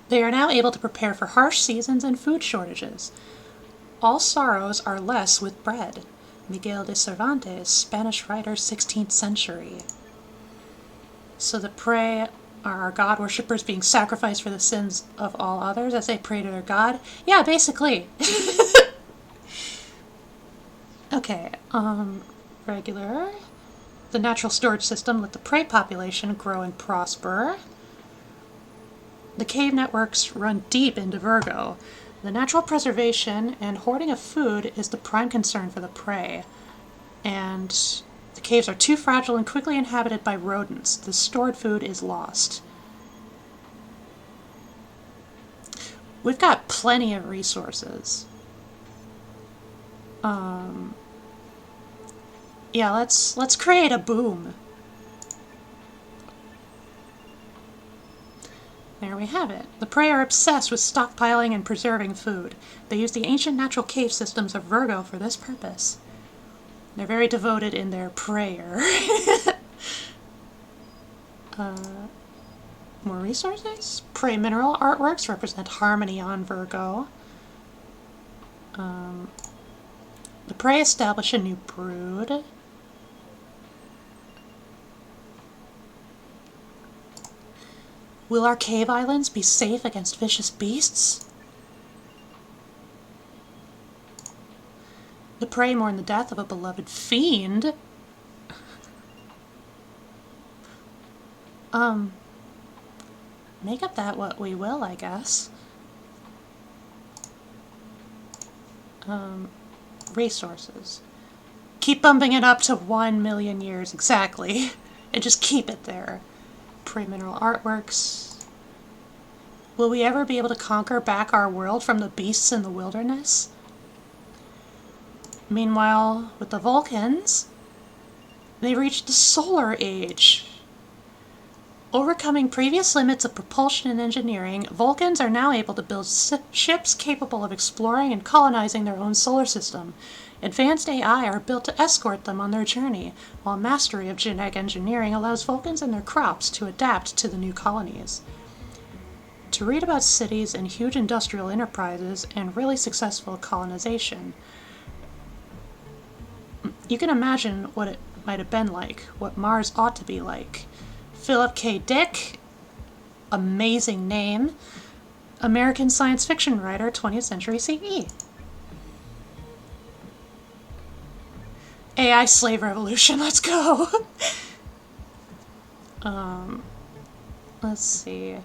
They are now able to prepare for harsh seasons and food shortages. All sorrows are less with bread. Miguel de Cervantes, Spanish writer, 16th century. So the prey are our god worshippers being sacrificed for the sins of all others as they pray to their god? Yeah, basically. Okay, regular. The natural storage system let the prey population grow and prosper. The cave networks run deep into Virgo. The natural preservation and hoarding of food is the prime concern for the prey. And the caves are too fragile and quickly inhabited by rodents. The stored food is lost. We've got plenty of resources. Yeah, let's create a boom. There we have it. The prey are obsessed with stockpiling and preserving food. They use the ancient natural cave systems of Virgo for this purpose. They're very devoted in their prayer. More resources? Prey mineral artworks represent harmony on Virgo. The prey establish a new brood. Will our cave islands be safe against vicious beasts? The prey mourn the death of a beloved fiend. Make of that what we will, I guess. Resources. Keep bumping it up to 1 million years, exactly. And just keep it there. Prey mineral artworks. Will we ever be able to conquer back our world from the beasts in the wilderness? Meanwhile, with the Vulcans, they reached the Solar Age. Overcoming previous limits of propulsion and engineering, Vulcans are now able to build ships capable of exploring and colonizing their own solar system. Advanced AI are built to escort them on their journey, while mastery of genetic engineering allows Vulcans and their crops to adapt to the new colonies. To read about cities and huge industrial enterprises and really successful colonization, you can imagine what it might have been like, what Mars ought to be like. Philip K. Dick, amazing name, American science fiction writer, 20th century CE. AI slave revolution, let's go. Let's see.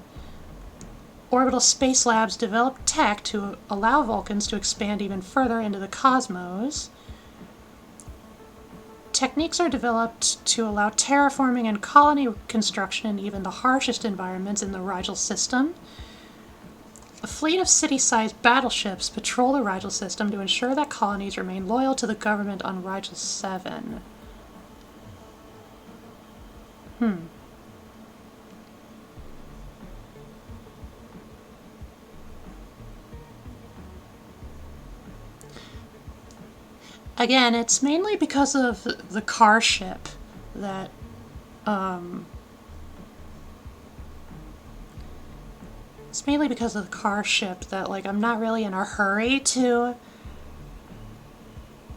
Orbital space labs develop tech to allow Vulcans to expand even further into the cosmos. Techniques are developed to allow terraforming and colony construction in even the harshest environments in the Rigel system. A fleet of city-sized battleships patrol the Rigel system to ensure that colonies remain loyal to the government on Rigel 7. Again, it's mainly because of the car ship that, it's mainly because of the car ship that, like, I'm not really in a hurry to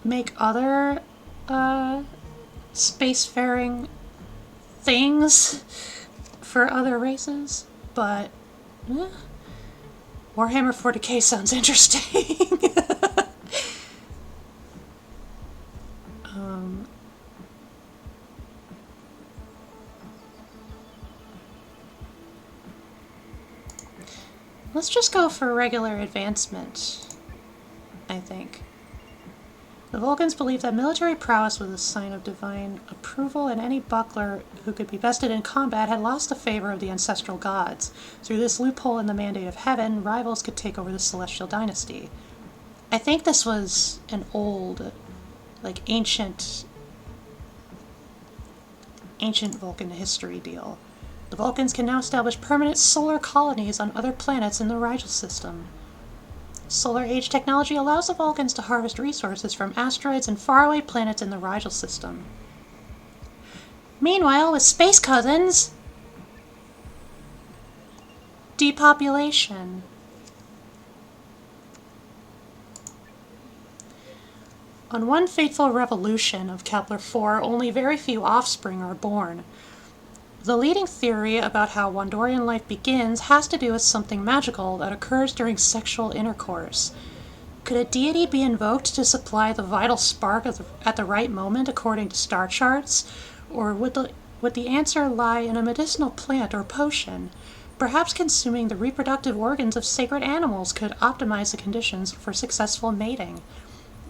make other, spacefaring things for other races, but, Warhammer 40k sounds interesting. Let's just go for regular advancement, I think. The Vulcans believed that military prowess was a sign of divine approval, and any buckler who could be bested in combat had lost the favor of the ancestral gods. Through this loophole in the mandate of heaven, rivals could take over the celestial dynasty. I think this was an old, like, ancient Vulcan history deal. The Vulcans can now establish permanent solar colonies on other planets in the Rigel system. Solar Age technology allows the Vulcans to harvest resources from asteroids and faraway planets in the Rigel system. Meanwhile, with space cousins, depopulation. On one fateful revolution of Kepler-4, only very few offspring are born. The leading theory about how Wandorian life begins has to do with something magical that occurs during sexual intercourse. Could a deity be invoked to supply the vital spark at the right moment according to star charts? Or would the answer lie in a medicinal plant or potion? Perhaps consuming the reproductive organs of sacred animals could optimize the conditions for successful mating.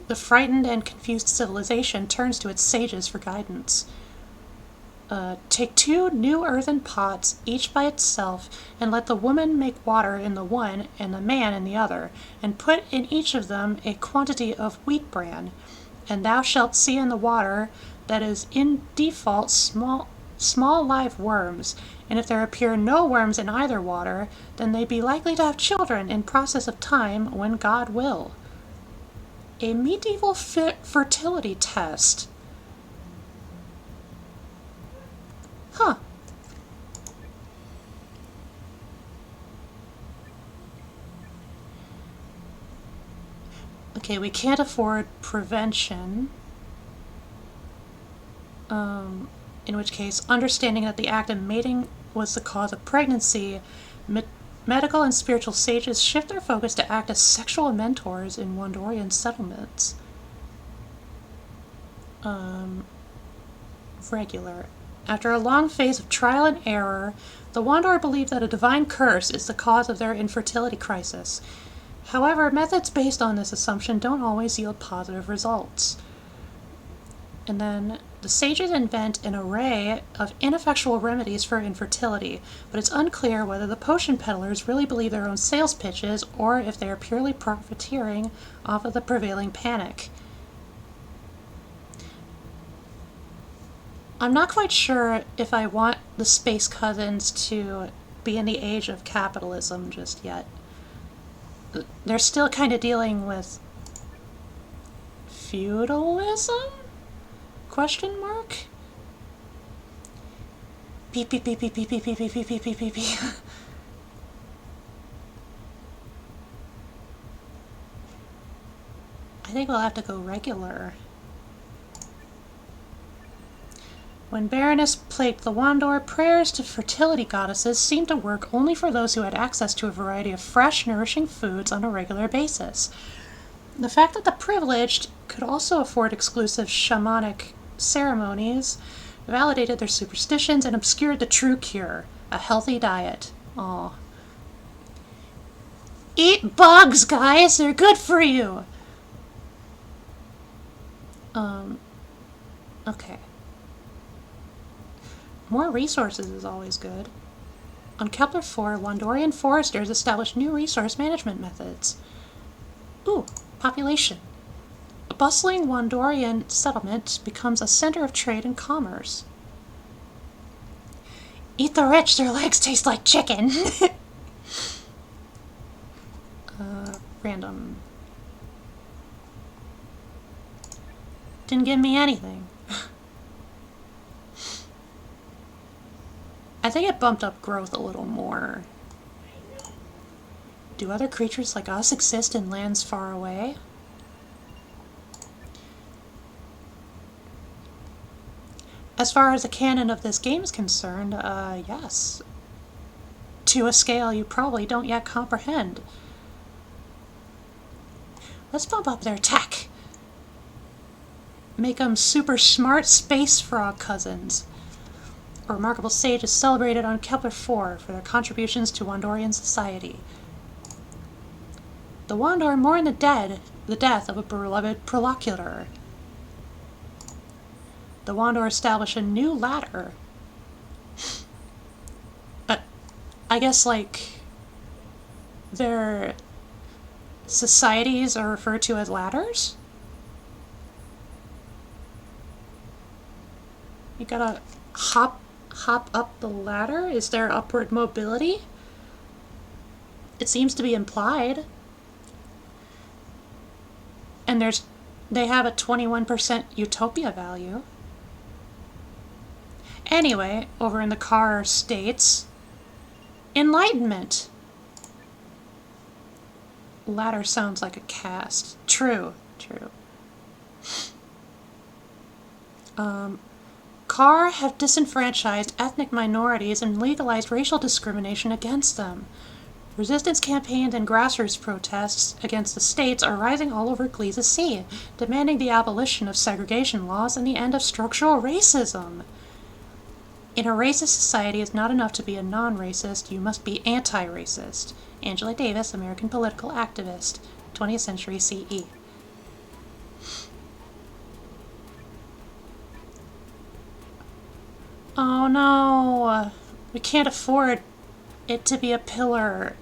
The frightened and confused civilization turns to its sages for guidance. Take 2 new earthen pots, each by itself, and let the woman make water in the one and the man in the other, and put in each of them a quantity of wheat bran. And thou shalt see in the water that is in default small live worms, and if there appear no worms in either water, then they be likely to have children in process of time when God will. A medieval fertility test. Huh. Okay, we can't afford prevention. In which case, understanding that the act of mating was the cause of pregnancy, medical and spiritual sages shift their focus to act as sexual mentors in Wandorian settlements. Regular. After a long phase of trial and error, the Wandor believe that a divine curse is the cause of their infertility crisis. However, methods based on this assumption don't always yield positive results. And then, the sages invent an array of ineffectual remedies for infertility, but it's unclear whether the potion peddlers really believe their own sales pitches or if they are purely profiteering off of the prevailing panic. I'm not quite sure if I want the space cousins to be in the age of capitalism just yet. They're still kind of dealing with feudalism? Question mark? Beep beep beep beep beep beep beep beep beep beep beep beep beep. I think we'll have to go regular. When Baroness plagued the Wandor, prayers to fertility goddesses seemed to work only for those who had access to a variety of fresh, nourishing foods on a regular basis. The fact that the privileged could also afford exclusive shamanic ceremonies validated their superstitions and obscured the true cure, a healthy diet. Aw. Eat bugs, guys! They're good for you! Okay. More resources is always good. On Kepler 4, Wandorian foresters established new resource management methods. Ooh, population. A bustling Wandorian settlement becomes a center of trade and commerce. Eat the rich, their legs taste like chicken. Random. Didn't give me anything. I think it bumped up growth a little more. Do other creatures like us exist in lands far away? As far as the canon of this game is concerned, yes. To a scale you probably don't yet comprehend. Let's bump up their tech. Make them super smart space frog cousins. A remarkable sage is celebrated on Kepler 4 for their contributions to Wandorian society. The Wandor mourn the death of a beloved prolocutor. The Wandor establish a new ladder. I guess, like, their societies are referred to as ladders? You gotta hop up the ladder? Is there upward mobility? It seems to be implied. And they have a 21% utopia value. Anyway, over in the car states, enlightenment. Ladder sounds like a cast. True. Car have disenfranchised ethnic minorities and legalized racial discrimination against them. Resistance campaigns and grassroots protests against the states are rising all over Gliese Sea, demanding the abolition of segregation laws and the end of structural racism. In a racist society, it's not enough to be a non-racist, you must be anti-racist. Angela Davis, American political activist, 20th century CE. Oh no, we can't afford it to be a pillar.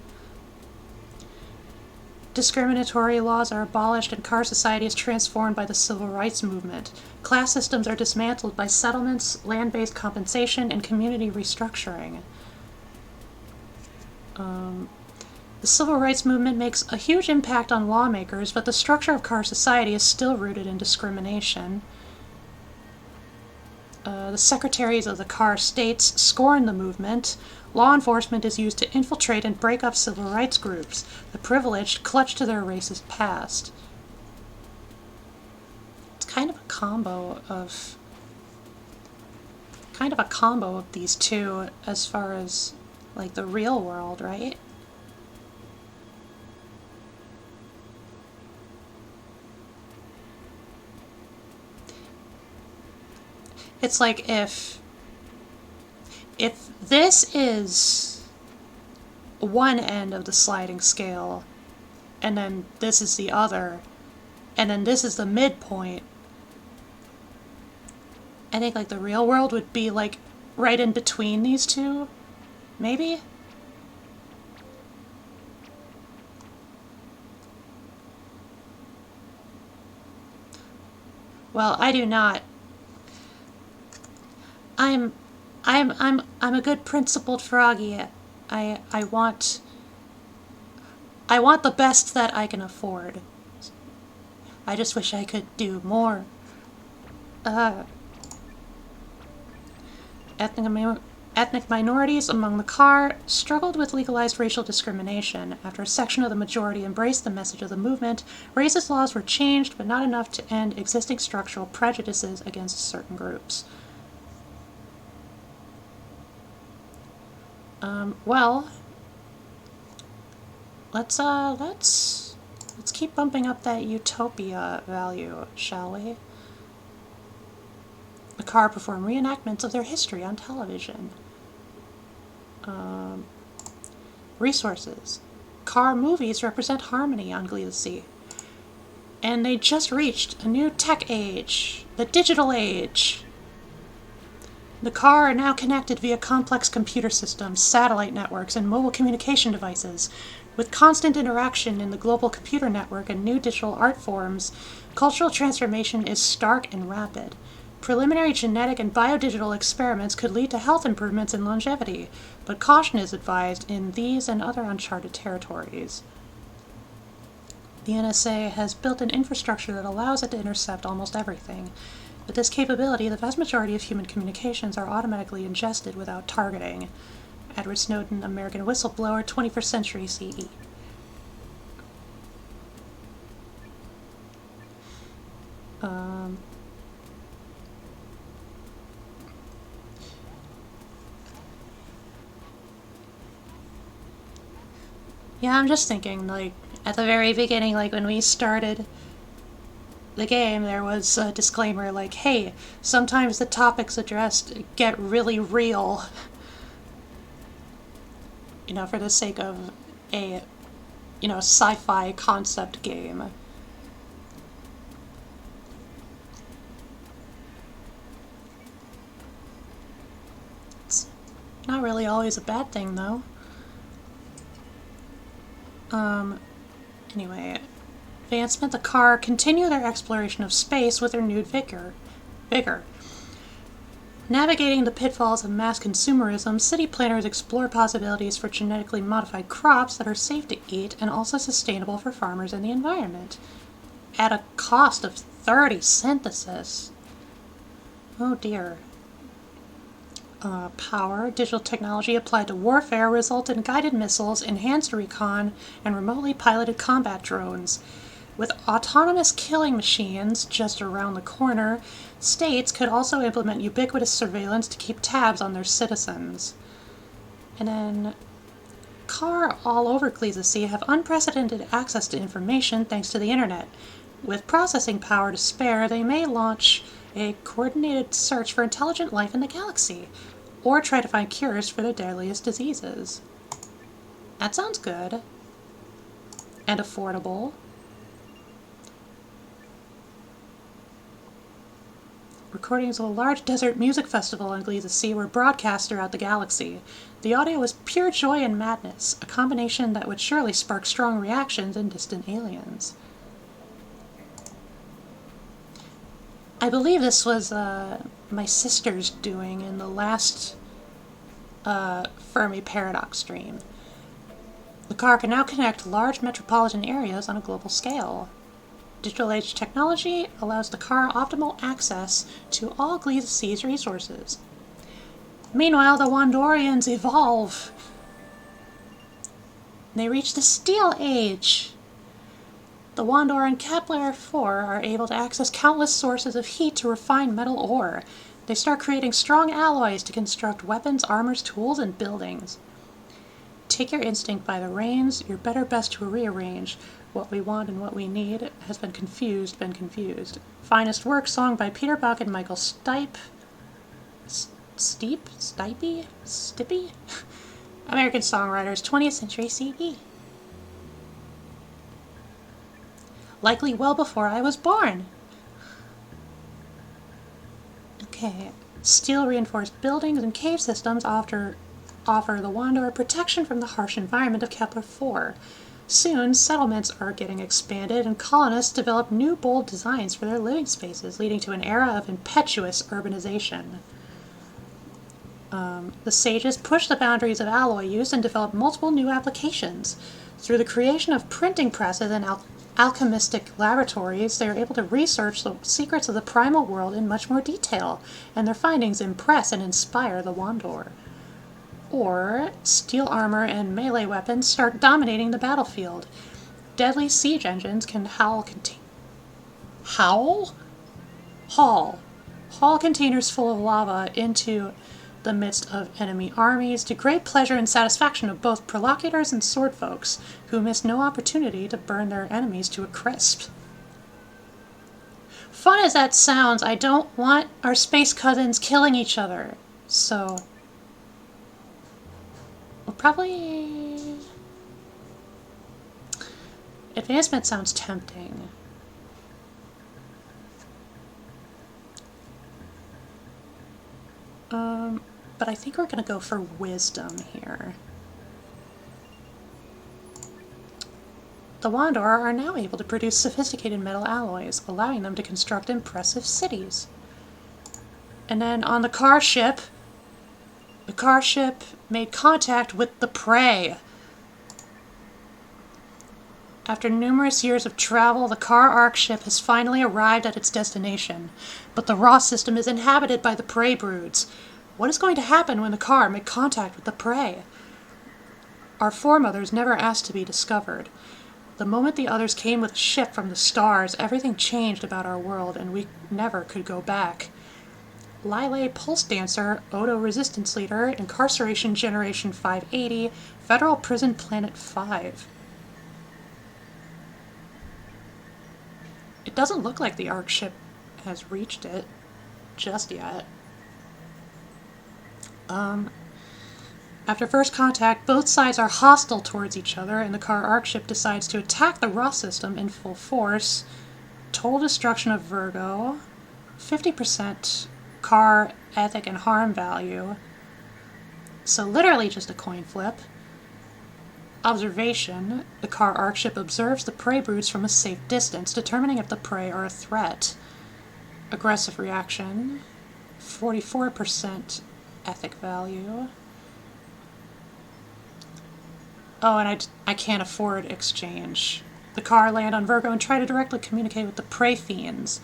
Discriminatory laws are abolished and car society is transformed by the civil rights movement. Class systems are dismantled by settlements, land-based compensation, and community restructuring. The civil rights movement makes a huge impact on lawmakers, but the structure of car society is still rooted in discrimination. The secretaries of the car states scorn the movement. Law enforcement is used to infiltrate and break up civil rights groups. The privileged clutch to their racist past. It's kind of a combo of these two as far as, like, the real world, right? It's like if this is one end of the sliding scale, and then this is the other, and then this is the midpoint, I think, like, the real world would be, like, right in between these two, maybe? Well, I do not I'm I'm a good principled Froggy. I I want I want the best that I can afford. I just wish I could do more. Uh, ethnic, ethnic minorities among the car struggled with legalized racial discrimination. After a section of the majority embraced the message of the movement, racist laws were changed, but not enough to end existing structural prejudices against certain groups. Well, let's keep bumping up that utopia value, shall we? The car performed reenactments of their history on television. Resources. Car movies represent harmony on Glee the Sea. And they just reached a new tech age, the digital age. The car are now connected via complex computer systems, satellite networks, and mobile communication devices. With constant interaction in the global computer network and new digital art forms, cultural transformation is stark and rapid. Preliminary genetic and biodigital experiments could lead to health improvements and longevity, but caution is advised in these and other uncharted territories. The NSA has built an infrastructure that allows it to intercept almost everything. With this capability, the vast majority of human communications are automatically ingested without targeting. Edward Snowden, American whistleblower, 21st century CE. Yeah, I'm just thinking, like, at the very beginning, like, when we started the game, there was a disclaimer like, hey, sometimes the topics addressed get really real, for the sake of a, sci-fi concept game. It's not really always a bad thing, though. Anyway, Advancement, the car continue their exploration of space with renewed vigor. Navigating the pitfalls of mass consumerism, city planners explore possibilities for genetically modified crops that are safe to eat and also sustainable for farmers and the environment. At a cost of 30 synthesis. Oh dear. Power, digital technology applied to warfare result in guided missiles, enhanced recon, and remotely piloted combat drones. With autonomous killing machines just around the corner, states could also implement ubiquitous surveillance to keep tabs on their citizens. And then, car all over Gleesea have unprecedented access to information thanks to the internet. With processing power to spare, they may launch a coordinated search for intelligent life in the galaxy, or try to find cures for their deadliest diseases. That sounds good. And affordable. Recordings of a large desert music festival on Gleesea were broadcast throughout the galaxy. The audio was pure joy and madness, a combination that would surely spark strong reactions in distant aliens. I believe this was my sister's doing in the last FERMI Paradox stream. The car can now connect large metropolitan areas on a global scale. Digital age technology allows the car optimal access to all Gleesea's resources. Meanwhile, the Wandorians evolve. They reach the Steel Age. The Wandor and Kepler 4 are able to access countless sources of heat to refine metal ore. They start creating strong alloys to construct weapons, armors, tools, and buildings. Take your instinct by the reins, you're better best to rearrange. What we want and what we need has been confused. Finest work, song by Peter Buck and Michael Stipe. Stippy? American songwriters, 20th century CE. Likely well before I was born. Okay. Steel reinforced buildings and cave systems offer the Wanderer protection from the harsh environment of Kepler 4. Soon, settlements are getting expanded and colonists develop new bold designs for their living spaces, leading to an era of impetuous urbanization. The sages pushed the boundaries of alloy use and developed multiple new applications. Through the creation of printing presses and alchemistic laboratories, they are able to research the secrets of the primal world in much more detail, and their findings impress and inspire the Wandor. Or, steel armor and melee weapons start dominating the battlefield. Deadly siege engines can haul containers full of lava into the midst of enemy armies, to great pleasure and satisfaction of both prolocutors and swordfolks, who miss no opportunity to burn their enemies to a crisp. Fun as that sounds, I don't want our space cousins killing each other, so we'll probably... Advancement sounds tempting. But I think we're going to go for wisdom here. The Wandor are now able to produce sophisticated metal alloys, allowing them to construct impressive cities. And then on the car ship made contact with the prey. After numerous years of travel, the Car Arc ship has finally arrived at its destination, but the Raw system is inhabited by the prey broods. What is going to happen when the car make contact with the prey? Our foremothers never asked to be discovered. The moment the others came with a ship from the stars, everything changed about our world, and we never could go back. Lyle Pulse Dancer, Odo Resistance Leader, Incarceration Generation 580, Federal Prison Planet 5. It doesn't look like the Arc ship has reached it just yet. After first contact, both sides are hostile towards each other, and the Car Arc ship decides to attack the Raw system in full force. Total destruction of Virgo, 50% car ethic and harm value. So literally just a coin flip. Observation, the Car Arc ship observes the prey broods from a safe distance, determining if the prey are a threat. Aggressive reaction, 44% ethic value. Oh, and I can't afford exchange. The car land on Virgo and try to directly communicate with the prey fiends.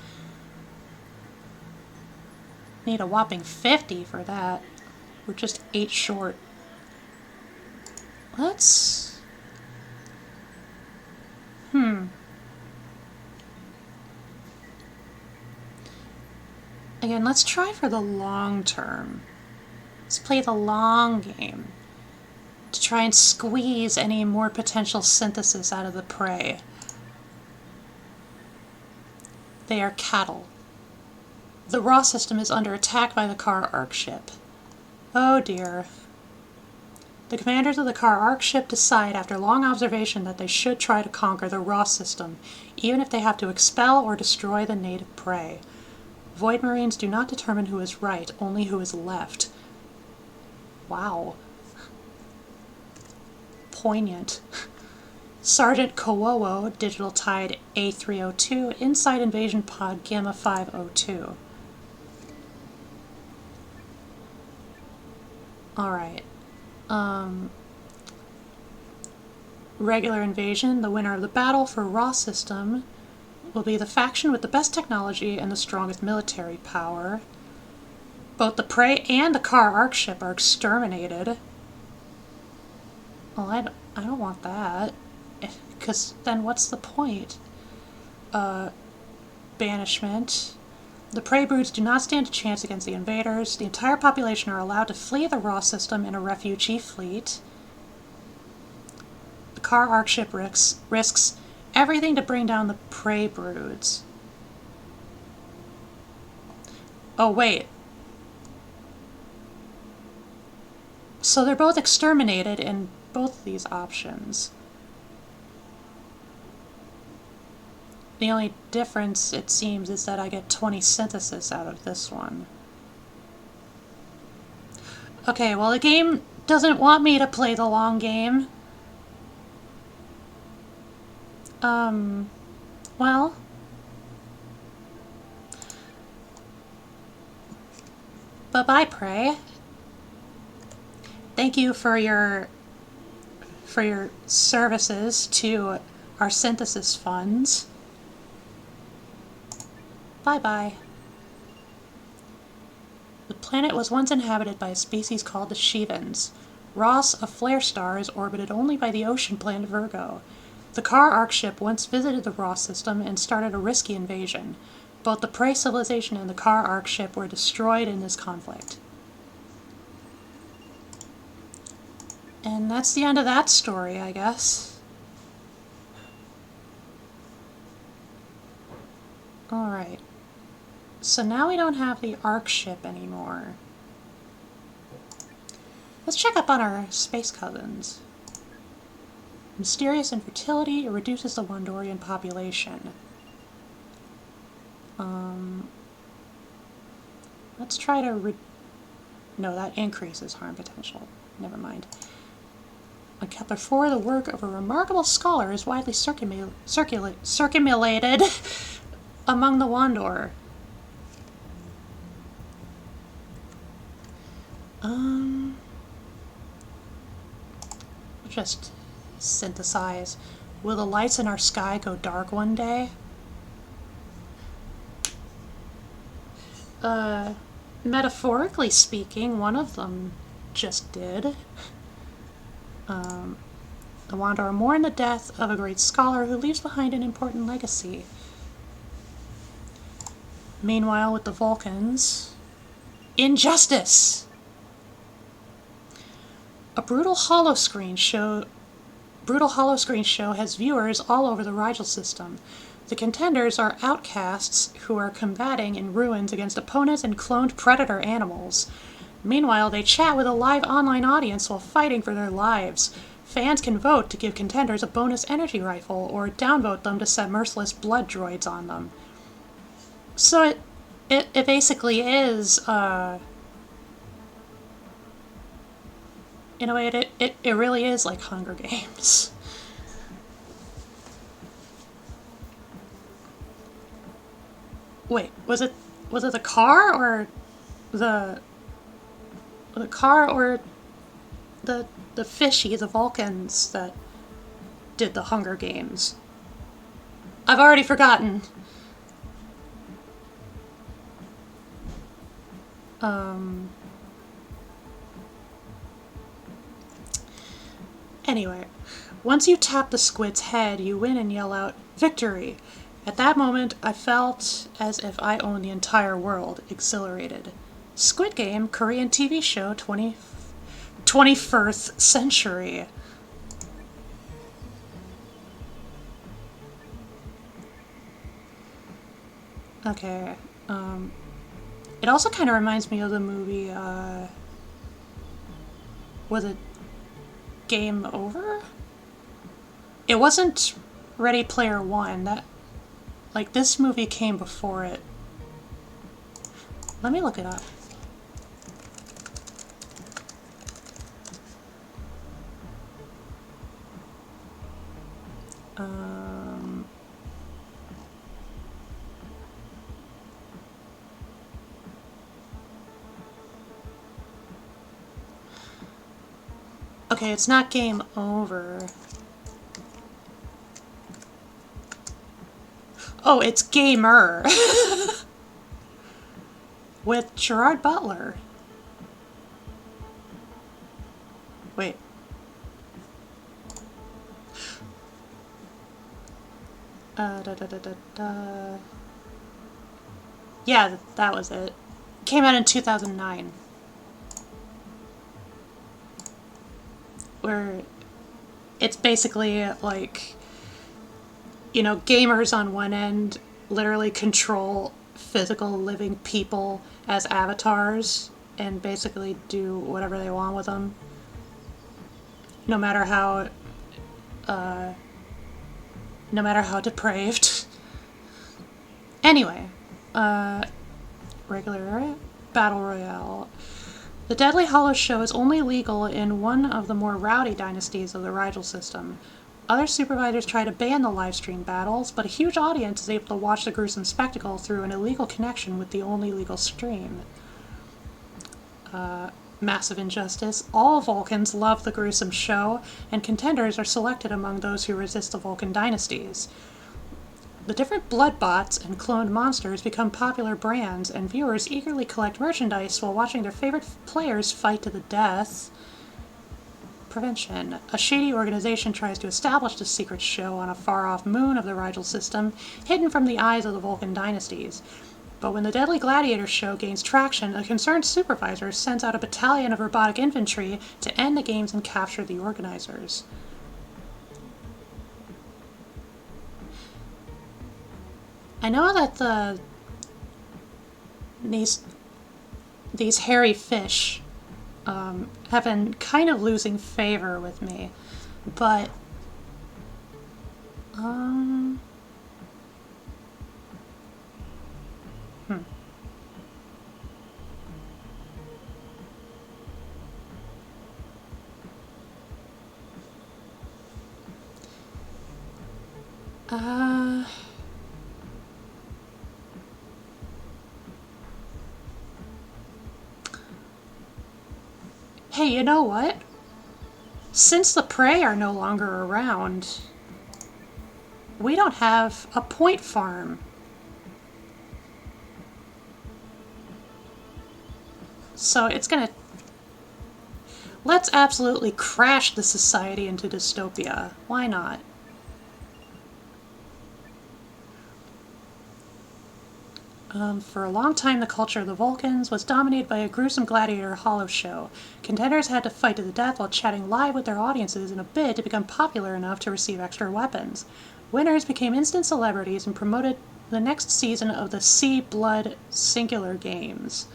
Need a whopping 50 for that. We're just 8 short. Let's... Again, let's try for the long term. Let's play the long game to try and squeeze any more potential synthesis out of the prey. They are cattle. The Raw system is under attack by the Car Arc ship. Oh dear. The commanders of the Car Arc ship decide after long observation that they should try to conquer the Raw system, even if they have to expel or destroy the native prey. Void Marines do not determine who is right, only who is left. Wow. Poignant. Sergeant Kowowo, Digital Tide A302, Inside Invasion Pod Gamma 502. Alright. Regular Invasion, the winner of the battle for Raw system, will be the faction with the best technology and the strongest military power. Both the prey and the Car Arc ship are exterminated. Well, I don't want that. Because then what's the point? Banishment. The prey broods do not stand a chance against the invaders. The entire population are allowed to flee the Raw system in a refugee fleet. The Car Arc ship risks everything to bring down the prey broods. Oh, wait. So they're both exterminated in both of these options. The only difference, it seems, is that I get 20 synthesis out of this one. Okay, well, the game doesn't want me to play the long game. Well... Bye-bye, prey. Thank you for your services to our synthesis funds. Bye-bye. The planet was once inhabited by a species called the Shivans. Ross, a flare star, is orbited only by the ocean planet Virgo. The Car Arc ship once visited the Ross system and started a risky invasion. Both the prey civilization and the Car Arc ship were destroyed in this conflict. And that's the end of that story, I guess. Alright. So now we don't have the Arc ship anymore. Let's check up on our space cousins. Mysterious infertility reduces the Wandorian population. Let's try to no, that increases harm potential. Never mind. On Kepler 4, the work of a remarkable scholar is widely circulated among the Wandor. Just synthesize. Will the lights in our sky go dark one day? Metaphorically speaking, one of them just did. The Wandor mourn the death of a great scholar who leaves behind an important legacy. Meanwhile, with the Vulcans, injustice! A brutal holoscreen show has viewers all over the Rigel system. The contenders are outcasts who are combating in ruins against opponents and cloned predator animals. Meanwhile, they chat with a live online audience while fighting for their lives. Fans can vote to give contenders a bonus energy rifle or downvote them to set merciless blood droids on them. So it basically is, in a way, it really is like Hunger Games. Wait, was it the car or the fishy, the Vulcans that did the Hunger Games? I've already forgotten. Anyway, once you tap the squid's head, you win and yell out, "Victory!" At that moment, I felt as if I owned the entire world, exhilarated. Squid Game, Korean TV show, 21st century. Okay, it also kind of reminds me of the movie, was it Game Over? It wasn't Ready Player One. Like, this movie came before it. Let me look it up. Okay, it's not Game Over. Oh, it's Gamer. With Gerard Butler. Wait. Yeah, that was it. Came out in 2009. Where it's basically like, you know, gamers on one end literally control physical living people as avatars and basically do whatever they want with them, no matter how depraved. Anyway, regular battle royale. The Deadly Hollow show is only legal in one of the more rowdy dynasties of the Rigel system. Other supervisors try to ban the live-stream battles, but a huge audience is able to watch the gruesome spectacle through an illegal connection with the only legal stream. massive injustice. All Vulcans love the gruesome show, and contenders are selected among those who resist the Vulcan dynasties. The different blood bots and cloned monsters become popular brands, and viewers eagerly collect merchandise while watching their favorite players fight to the death. Prevention. A shady organization tries to establish the secret show on a far-off moon of the Rigel system, hidden from the eyes of the Vulcan dynasties. But when the Deadly Gladiator show gains traction, a concerned supervisor sends out a battalion of robotic infantry to end the games and capture the organizers. I know that these hairy fish have been kind of losing favor with me, but hey, you know what? Since the prey are no longer around, we don't have a point farm. So it's gonna... Let's absolutely crash the society into dystopia. Why not? For a long time, the culture of the Vulcans was dominated by a gruesome gladiator hollow show. Contenders had to fight to the death while chatting live with their audiences in a bid to become popular enough to receive extra weapons. Winners became instant celebrities and promoted the next season of the Sea Blood Singular Games.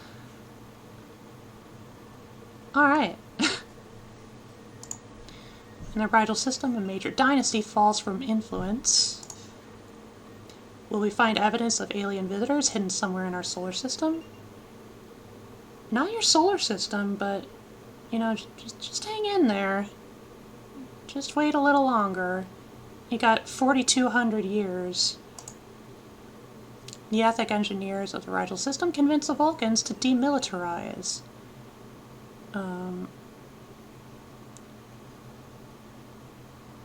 Alright. In the Rigel system, a major dynasty falls from influence. Will we find evidence of alien visitors hidden somewhere in our solar system? Not your solar system, but, you know, just hang in there. Just wait a little longer. You got 4,200 years. The ethic engineers of the Rigel system convinced the Vulcans to demilitarize.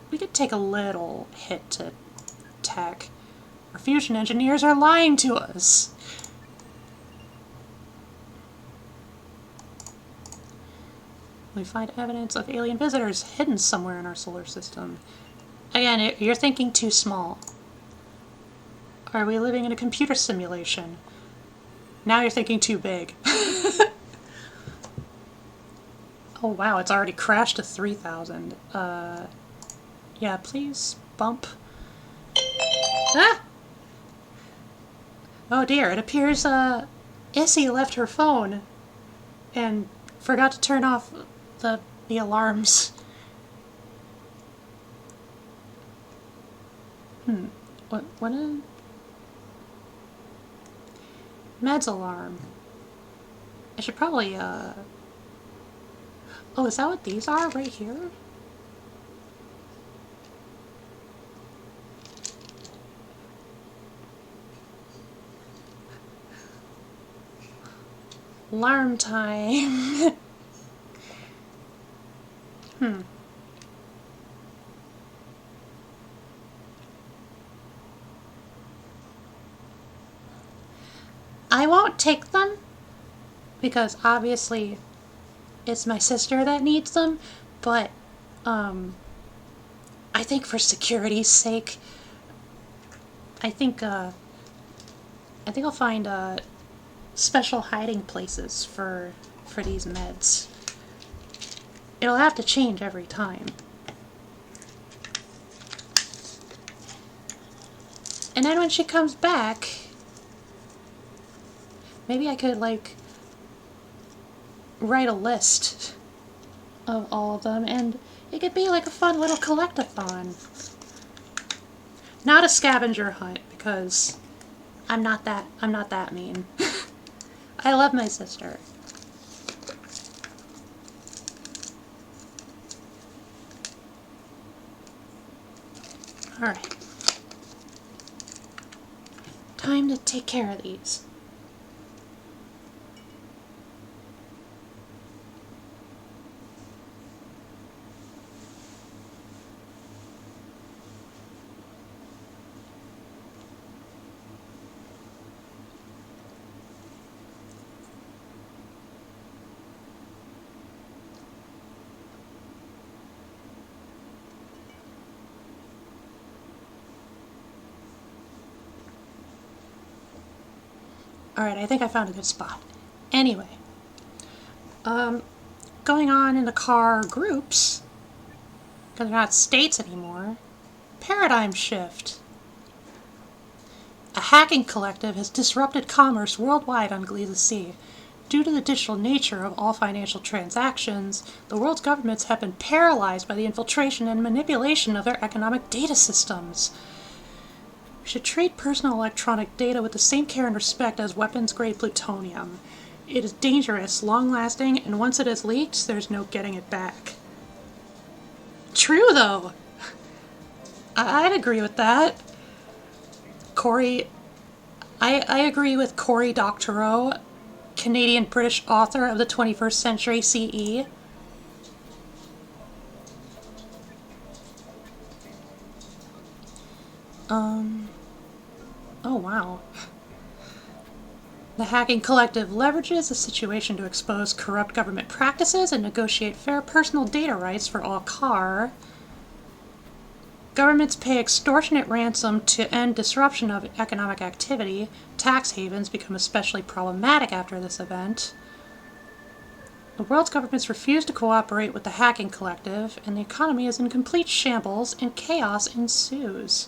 We could take a little hit to tech. Our fusion engineers are lying to us. We find evidence of alien visitors hidden somewhere in our solar system. Again, you're thinking too small. Are we living in a computer simulation? Now you're thinking too big. Oh wow, it's already crashed to 3,000. Yeah, please bump. Ah! Oh dear, it appears Issy left her phone and forgot to turn off the alarms. What a... Meds alarm. I should probably, Oh, is that what these are right here? Alarm time. I won't take them, because obviously it's my sister that needs them, but I think for security's sake, I think I'll find special hiding places for these meds. It'll have to change every time. And then when she comes back, maybe I could, like, write a list of all of them, and it could be like a fun little collect-a-thon. Not a scavenger hunt, because I'm not that mean. I love my sister. Alright. Time to take care of these. Alright, I think I found a good spot. Anyway. Going on in the car groups, because they're not states anymore. Paradigm shift. A hacking collective has disrupted commerce worldwide on Gliese Sea. Due to the digital nature of all financial transactions, the world's governments have been paralyzed by the infiltration and manipulation of their economic data systems. We should treat personal electronic data with the same care and respect as weapons-grade plutonium. It is dangerous, long-lasting, and once it is leaked, there's no getting it back. True, though! I'd agree with that. Cory... I agree with Cory Doctorow, Canadian-British author of the 21st Century CE. Oh wow. The hacking collective leverages the situation to expose corrupt government practices and negotiate fair personal data rights for all CAR. Governments pay extortionate ransom to end disruption of economic activity. Tax havens become especially problematic after this event. The world's governments refuse to cooperate with the hacking collective, and the economy is in complete shambles, and chaos ensues.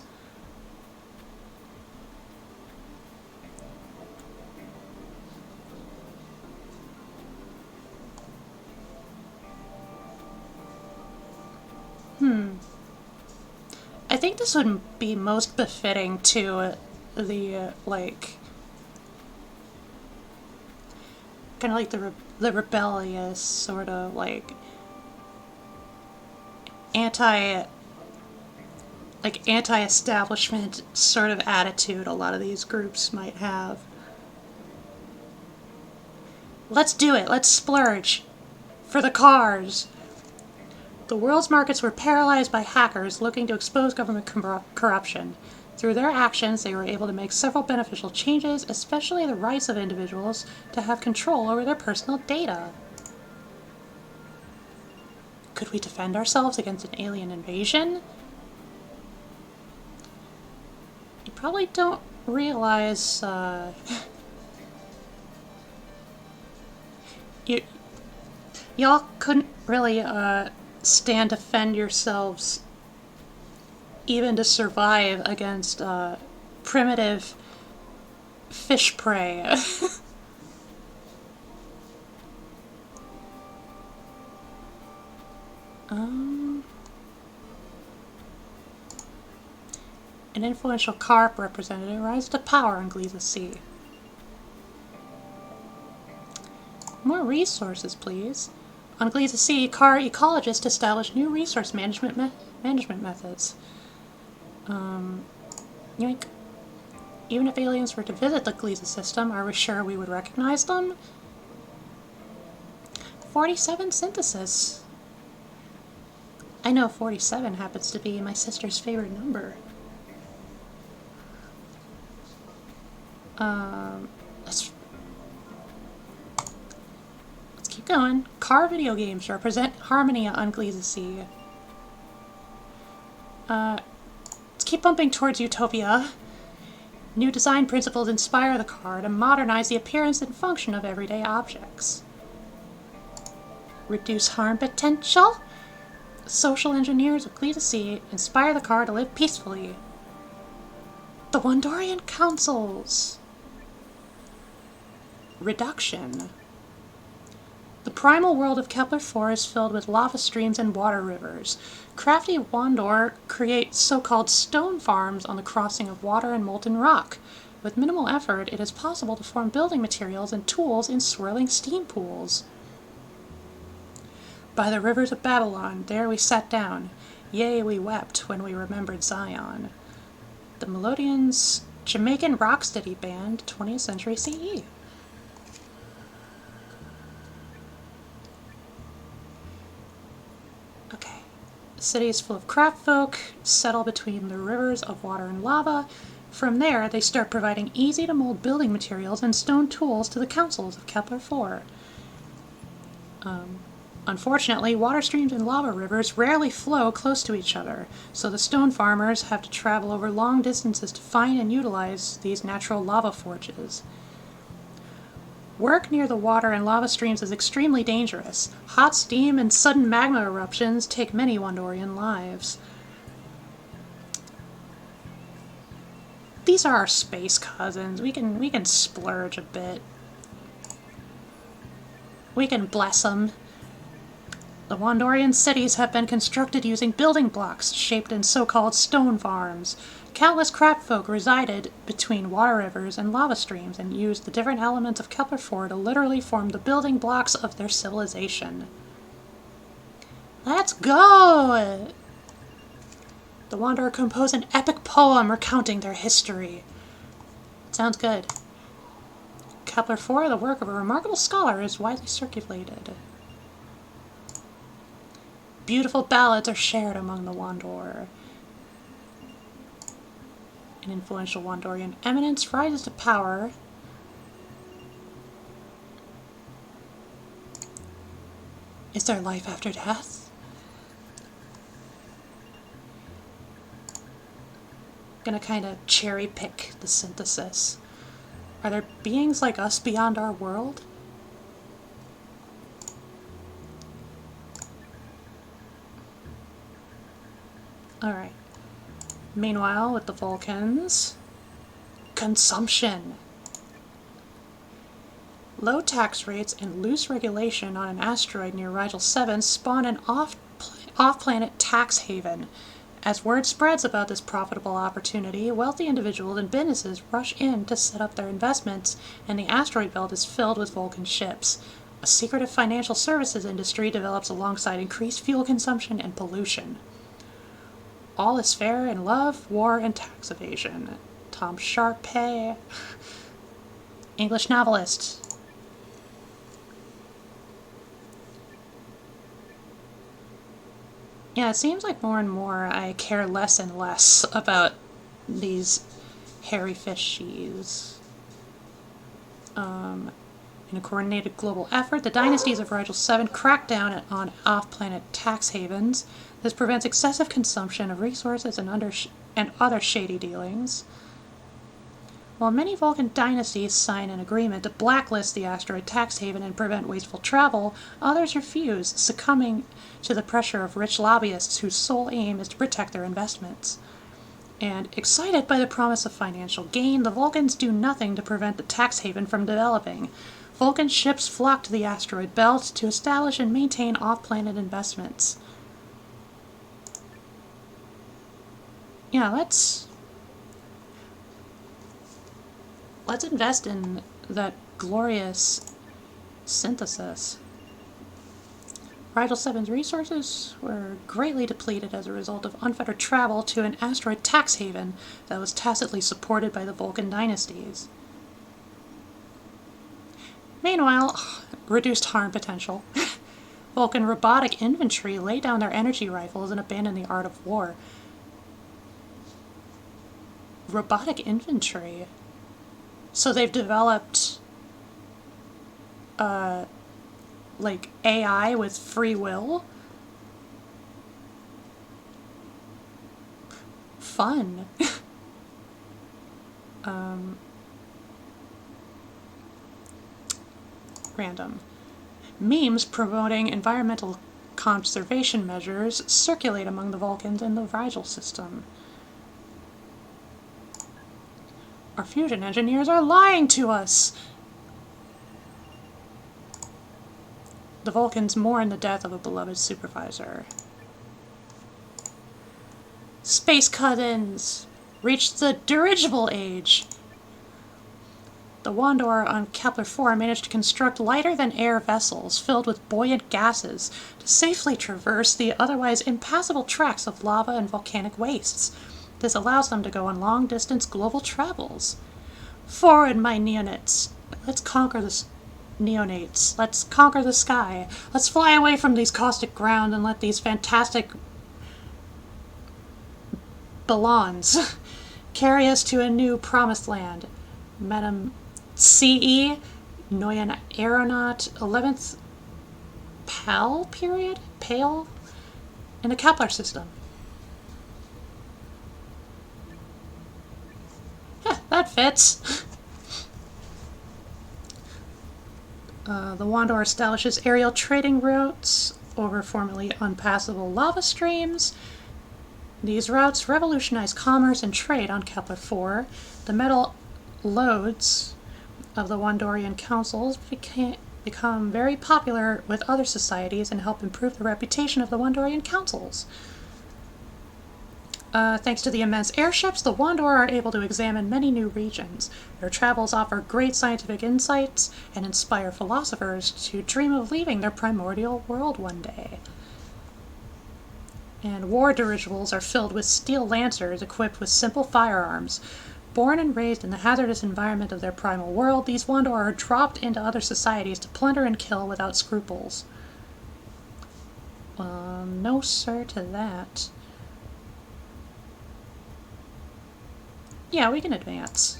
I think this would be most befitting to the, kind of like the rebellious sort of, anti-establishment sort of attitude a lot of these groups might have. Let's do it. Let's splurge. For the cars. The world's markets were paralyzed by hackers looking to expose government corruption. Through their actions, they were able to make several beneficial changes, especially the rights of individuals to have control over their personal data. Could we defend ourselves against an alien invasion? You probably don't realize, y'all couldn't really, stand to defend yourselves even to survive against primitive fish prey. An influential CARP representative rises to power on Gliese Sea. More resources, please. On Gliese Sea, CAR ecologists established new resource management methods. Yoink. Even if aliens were to visit the Gliese system, are we sure we would recognize them? 47 synthesis. I know 47 happens to be my sister's favorite number. Let's keep going. Car video games represent harmony on Gliese Sea. Let's keep bumping towards utopia. New design principles inspire the car to modernize the appearance and function of everyday objects. Reduce harm potential. Social engineers of Gliese Sea inspire the car to live peacefully. The Wandorian Councils. Reduction. The primal world of Kepler-4 is filled with lava streams and water rivers. Crafty Wandor create so-called stone farms on the crossing of water and molten rock. With minimal effort, it is possible to form building materials and tools in swirling steam pools. By the rivers of Babylon, there we sat down. Yea, we wept when we remembered Zion. The Melodians' Jamaican rocksteady band, 20th century CE. Okay. The city is full of craft folk, settle between the rivers of water and lava. From there, they start providing easy-to-mold building materials and stone tools to the councils of Kepler-4. Unfortunately, water streams and lava rivers rarely flow close to each other, so the stone farmers have to travel over long distances to find and utilize these natural lava forges. Work near the water and lava streams is extremely dangerous. Hot steam and sudden magma eruptions take many Wandorian lives. These are our space cousins. We can splurge a bit. We can bless them. The Wandorian cities have been constructed using building blocks shaped in so-called stone farms. Countless craftsfolk resided between water rivers and lava streams and used the different elements of Kepler 4 to literally form the building blocks of their civilization. Let's go! The Wanderer composed an epic poem recounting their history. Sounds good. Kepler 4, the work of a remarkable scholar, is widely circulated. Beautiful ballads are shared among the Wanderer. An influential Wandorian eminence rises to power. Is there life after death? Gonna kind of cherry pick the synthesis. Are there beings like us beyond our world? Alright. Meanwhile, with the Vulcans, consumption. Low tax rates and loose regulation on an asteroid near Rigel 7 spawn an off-planet tax haven. As word spreads about this profitable opportunity, wealthy individuals and businesses rush in to set up their investments, and the asteroid belt is filled with Vulcan ships. A secretive financial services industry develops alongside increased fuel consumption and pollution. All is fair in love, war, and tax evasion. Tom Sharpe, English novelist. Yeah, it seems like more and more I care less and less about these hairy fishies. In a coordinated global effort, the dynasties of Rigel 7 crack down on off-planet tax havens. This prevents excessive consumption of resources and other shady dealings. While many Vulcan dynasties sign an agreement to blacklist the asteroid tax haven and prevent wasteful travel, others refuse, succumbing to the pressure of rich lobbyists whose sole aim is to protect their investments. And, excited by the promise of financial gain, the Vulcans do nothing to prevent the tax haven from developing. Vulcan ships flock to the asteroid belt to establish and maintain off-planet investments. Yeah, let's invest in that glorious synthesis. Rigel 7's resources were greatly depleted as a result of unfettered travel to an asteroid tax haven that was tacitly supported by the Vulcan dynasties. Meanwhile, reduced harm potential. Vulcan robotic infantry lay down their energy rifles and abandon the art of war. Robotic infantry? So they've developed, like, AI with free will? Fun. Random. Memes promoting environmental conservation measures circulate among the Vulcans in the Rigel system. Our fusion engineers are lying to us! The Vulcans mourn the death of a beloved supervisor. Space cousins! Reached the dirigible age! The Wanderer on Kepler 4 managed to construct lighter-than-air vessels filled with buoyant gases to safely traverse the otherwise impassable tracks of lava and volcanic wastes. This allows them to go on long-distance global travels. Forward, my neonates! Let's conquer this. Neonates. Let's conquer the sky. Let's fly away from these caustic ground and let these fantastic ballons carry us to a new promised land. Madam C.E. Noyan Aeronaut 11th PAL period? Pale? In the Kepler system. That fits. The Wandor establishes aerial trading routes over formerly unpassable lava streams. These routes revolutionize commerce and trade on Kepler-4. The metal lodes of the Wandorian councils become very popular with other societies and help improve the reputation of the Wandorian councils. Thanks to the immense airships, the Wandor are able to examine many new regions. Their travels offer great scientific insights and inspire philosophers to dream of leaving their primordial world one day. And war dirigibles are filled with steel lancers equipped with simple firearms. Born and raised in the hazardous environment of their primal world, these Wandor are dropped into other societies to plunder and kill without scruples. No sir to that. Yeah, we can advance.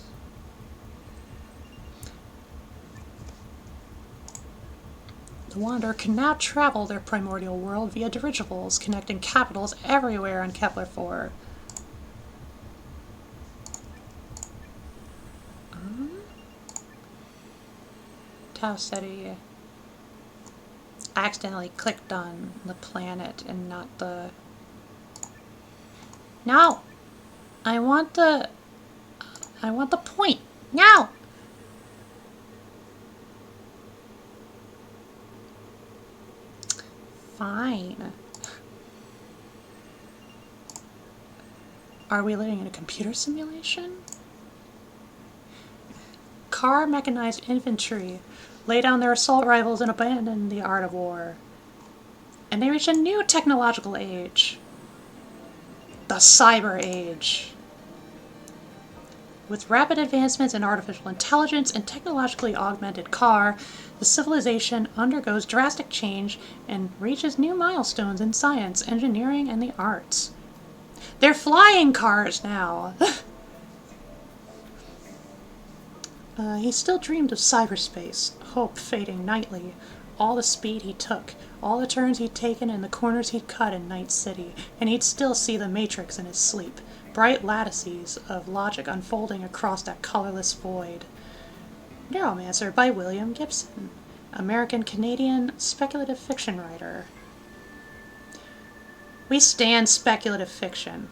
The Wanderer can now travel their primordial world via dirigibles, connecting capitals everywhere on Kepler-4. Tau Ceti. I accidentally clicked on the planet and not the... No! I want the point. No! Fine. Are we living in a computer simulation? Car mechanized infantry lay down their assault rifles and abandon the art of war. And they reach a new technological age. The Cyber Age. With rapid advancements in artificial intelligence and technologically augmented car, the civilization undergoes drastic change and reaches new milestones in science, engineering, and the arts. They're flying cars now! He still dreamed of cyberspace, hope fading nightly. All the speed he took, all the turns he'd taken and the corners he'd cut in Night City, and he'd still see the Matrix in his sleep. Bright lattices of logic unfolding across that colorless void. Neuromancer by William Gibson, American-Canadian speculative fiction writer. We stand speculative fiction.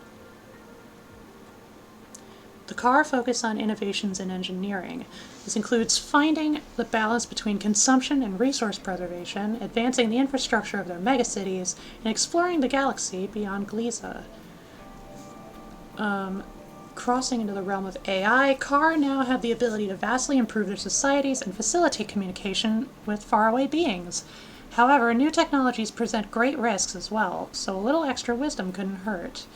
The car focused on innovations in engineering. This includes finding the balance between consumption and resource preservation, advancing the infrastructure of their megacities, and exploring the galaxy beyond Gliese. Crossing into the realm of AI, Car now have the ability to vastly improve their societies and facilitate communication with faraway beings. However, new technologies present great risks as well, so a little extra wisdom couldn't hurt.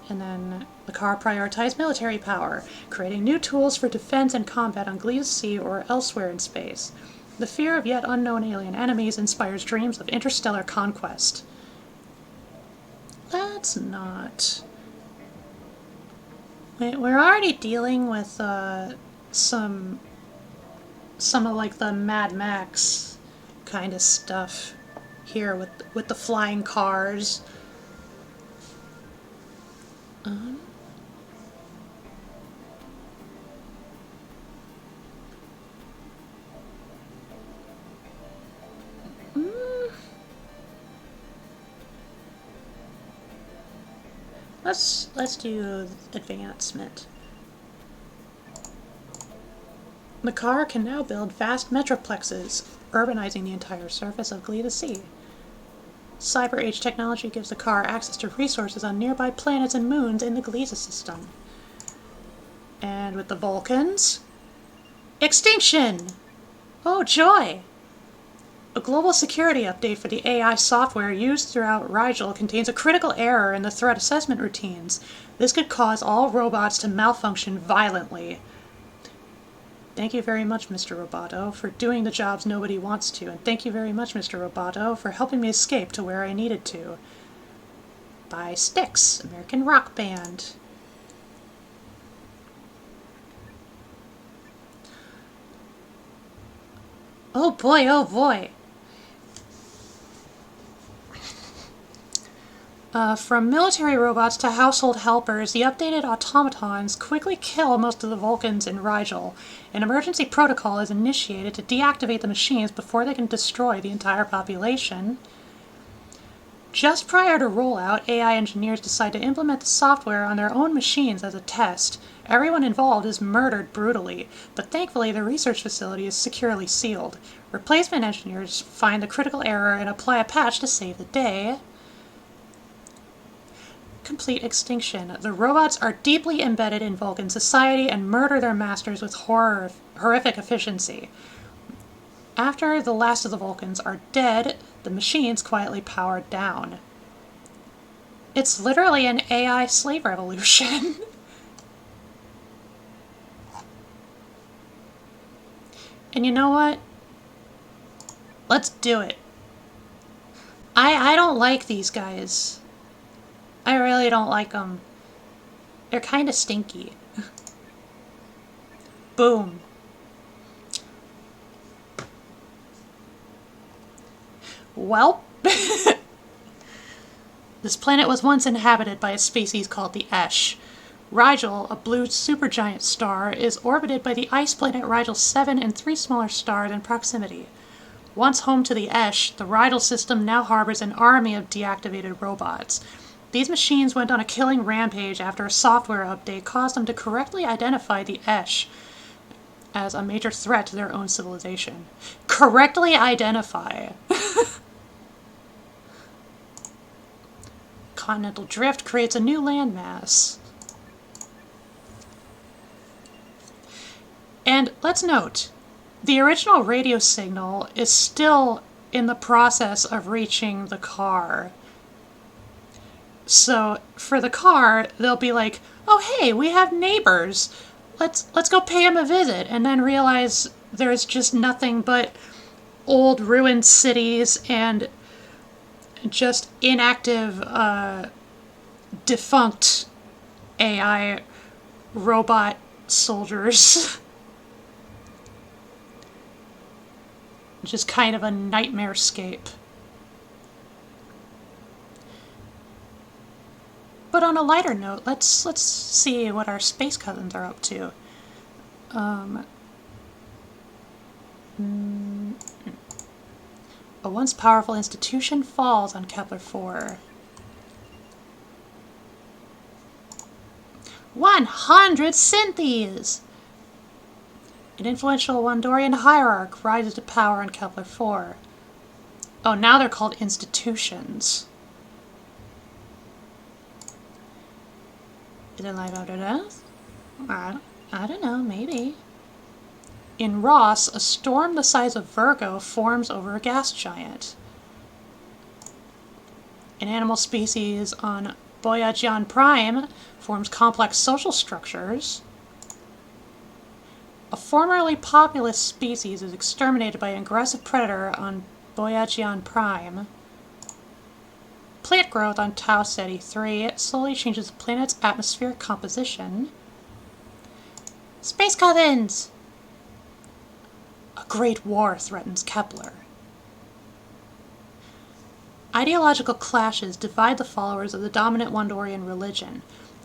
And then the Car prioritized military power, creating new tools for defense and combat on Gliese or elsewhere in space. The fear of yet unknown alien enemies inspires dreams of interstellar conquest. That's not... We're already dealing with some of like the Mad Max kind of stuff here with the flying cars. Let's do advancement. The car can now build vast metroplexes, urbanizing the entire surface of Gliese. Cyber Age technology gives the car access to resources on nearby planets and moons in the Gliese system. And with the Vulcans, extinction! Oh joy! A global security update for the AI software used throughout Rigel contains a critical error in the threat assessment routines. This could cause all robots to malfunction violently. Thank you very much, Mr. Roboto, for doing the jobs nobody wants to, and thank you very much, Mr. Roboto, for helping me escape to where I needed to. By Styx, American rock band. Oh boy, oh boy. From military robots to household helpers, the updated automatons quickly kill most of the Vulcans in Rigel. An emergency protocol is initiated to deactivate the machines before they can destroy the entire population. Just prior to rollout, AI engineers decide to implement the software on their own machines as a test. Everyone involved is murdered brutally, but thankfully the research facility is securely sealed. Replacement engineers find the critical error and apply a patch to save the day. Complete extinction. The robots are deeply embedded in Vulcan society and murder their masters with horrific efficiency. After the last of the Vulcans are dead, the machines quietly power down. It's literally an AI slave revolution. And you know what? Let's do it. I don't like these guys. I really don't like them. They're kind of stinky. Boom. Well, this planet was once inhabited by a species called the Esh. Rigel, a blue supergiant star, is orbited by the ice planet Rigel 7 and 3 smaller stars in proximity. Once home to the Esh, the Rigel system now harbors an army of deactivated robots. These machines went on a killing rampage after a software update caused them to correctly identify the Esh as a major threat to their own civilization. Correctly identify. Continental drift creates a new landmass. And let's note, the original radio signal is still in the process of reaching the car. So for the car, they'll be like, oh hey, we have neighbors. Let's go pay them a visit, and then realize there's just nothing but old ruined cities and just inactive, defunct AI robot soldiers. Just kind of a nightmare-scape. But on a lighter note, let's see what our space cousins are up to. A once powerful institution falls on Kepler-4. 100 Synthes! An influential Wandorian hierarch rises to power on Kepler-4. Oh, now they're called institutions. Is it life after death? I don't know, maybe. In Ross, a storm the size of Virgo forms over a gas giant. An animal species on Boyajian Prime forms complex social structures. A formerly populous species is exterminated by an aggressive predator on Boyajian Prime. Plant growth on Tau Ceti 3 slowly changes the planet's atmospheric composition. Space cousins! A great war threatens Kepler. Ideological clashes divide the followers of the dominant Wandorian religion.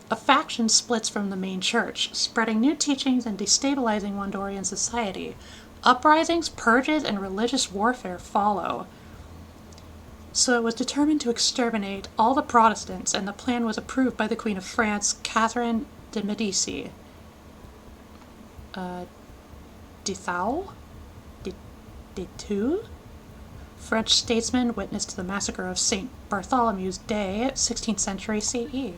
A faction splits from the main church, spreading new teachings and destabilizing Wandorian society. Uprisings, purges, and religious warfare follow. So it was determined to exterminate all the Protestants, and the plan was approved by the Queen of France, Catherine de' Medici. Dethou? French statesman witnessed the massacre of St. Bartholomew's Day, 16th century CE.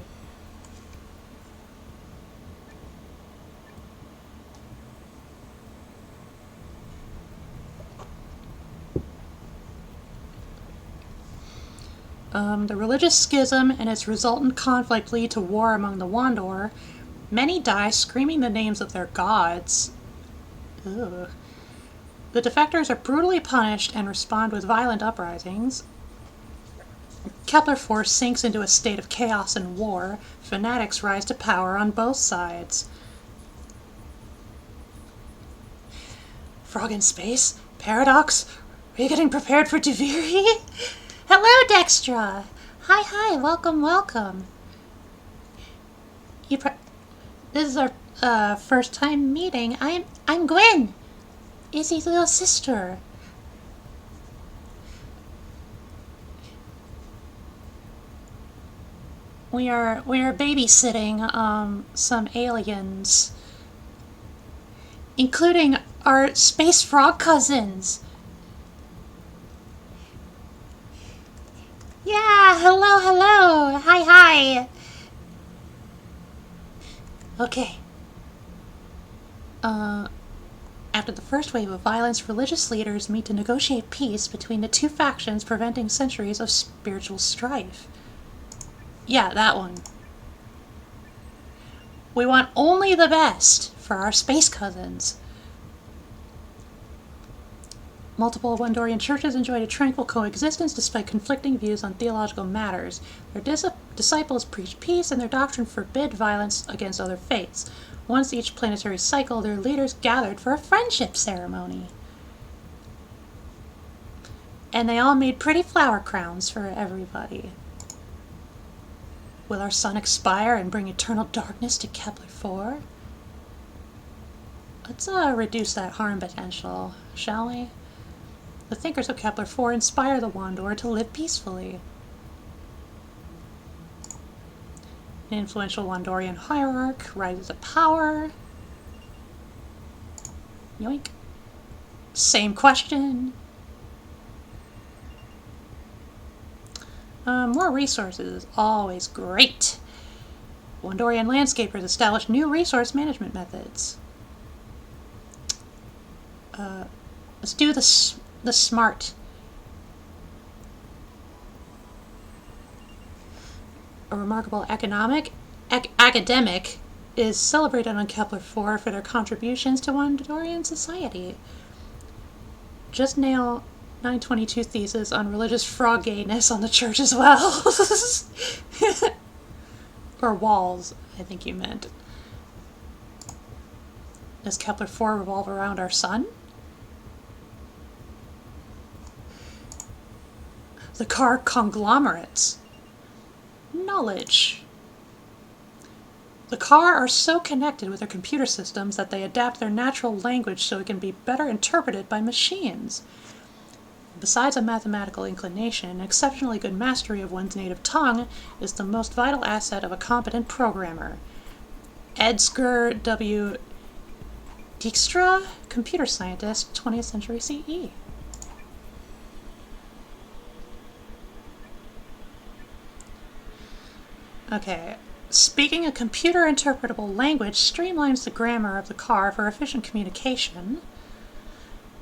The religious schism and its resultant conflict lead to war among the Wandor. Many die screaming the names of their gods. Ugh. The defectors are brutally punished and respond with violent uprisings. Kepler-4 sinks into a state of chaos and war. Fanatics rise to power on both sides. Frog in space? Paradox? Are you getting prepared for Duviri? Hello, Dextra! Hi, welcome, welcome. This is our first time meeting. I'm Gwen, Izzy's little sister. We are babysitting some aliens, including our space frog cousins. Yeah, hello. Hi. Okay. After the first wave of violence, religious leaders meet to negotiate peace between the two factions, preventing centuries of spiritual strife. Yeah, that one. We want only the best for our space cousins. Multiple Wondorian churches enjoyed a tranquil coexistence despite conflicting views on theological matters. Their disciples preached peace, and their doctrine forbid violence against other faiths. Once each planetary cycle, their leaders gathered for a friendship ceremony. And they all made pretty flower crowns for everybody. Will our sun expire and bring eternal darkness to Kepler-4? Let's reduce that harm potential, shall we? The thinkers of Kepler-4 inspire the Wandor to live peacefully. An influential Wandorian hierarch rises to power. Yoink. Same question. More resources is always great. Wandorian landscapers establish new resource management methods. Let's do the smart. A remarkable academic is celebrated on Kepler-4 for their contributions to Wandorian society. Just nail 922 thesis on religious frogginess on the church as well. Or walls, I think you meant. Does Kepler-4 revolve around our sun? The car conglomerates. Knowledge. The car are so connected with their computer systems that they adapt their natural language so it can be better interpreted by machines. Besides a mathematical inclination, an exceptionally good mastery of one's native tongue is the most vital asset of a competent programmer. Edgar W. Dijkstra, computer scientist, 20th century CE. Okay, speaking a computer-interpretable language streamlines the grammar of the car for efficient communication.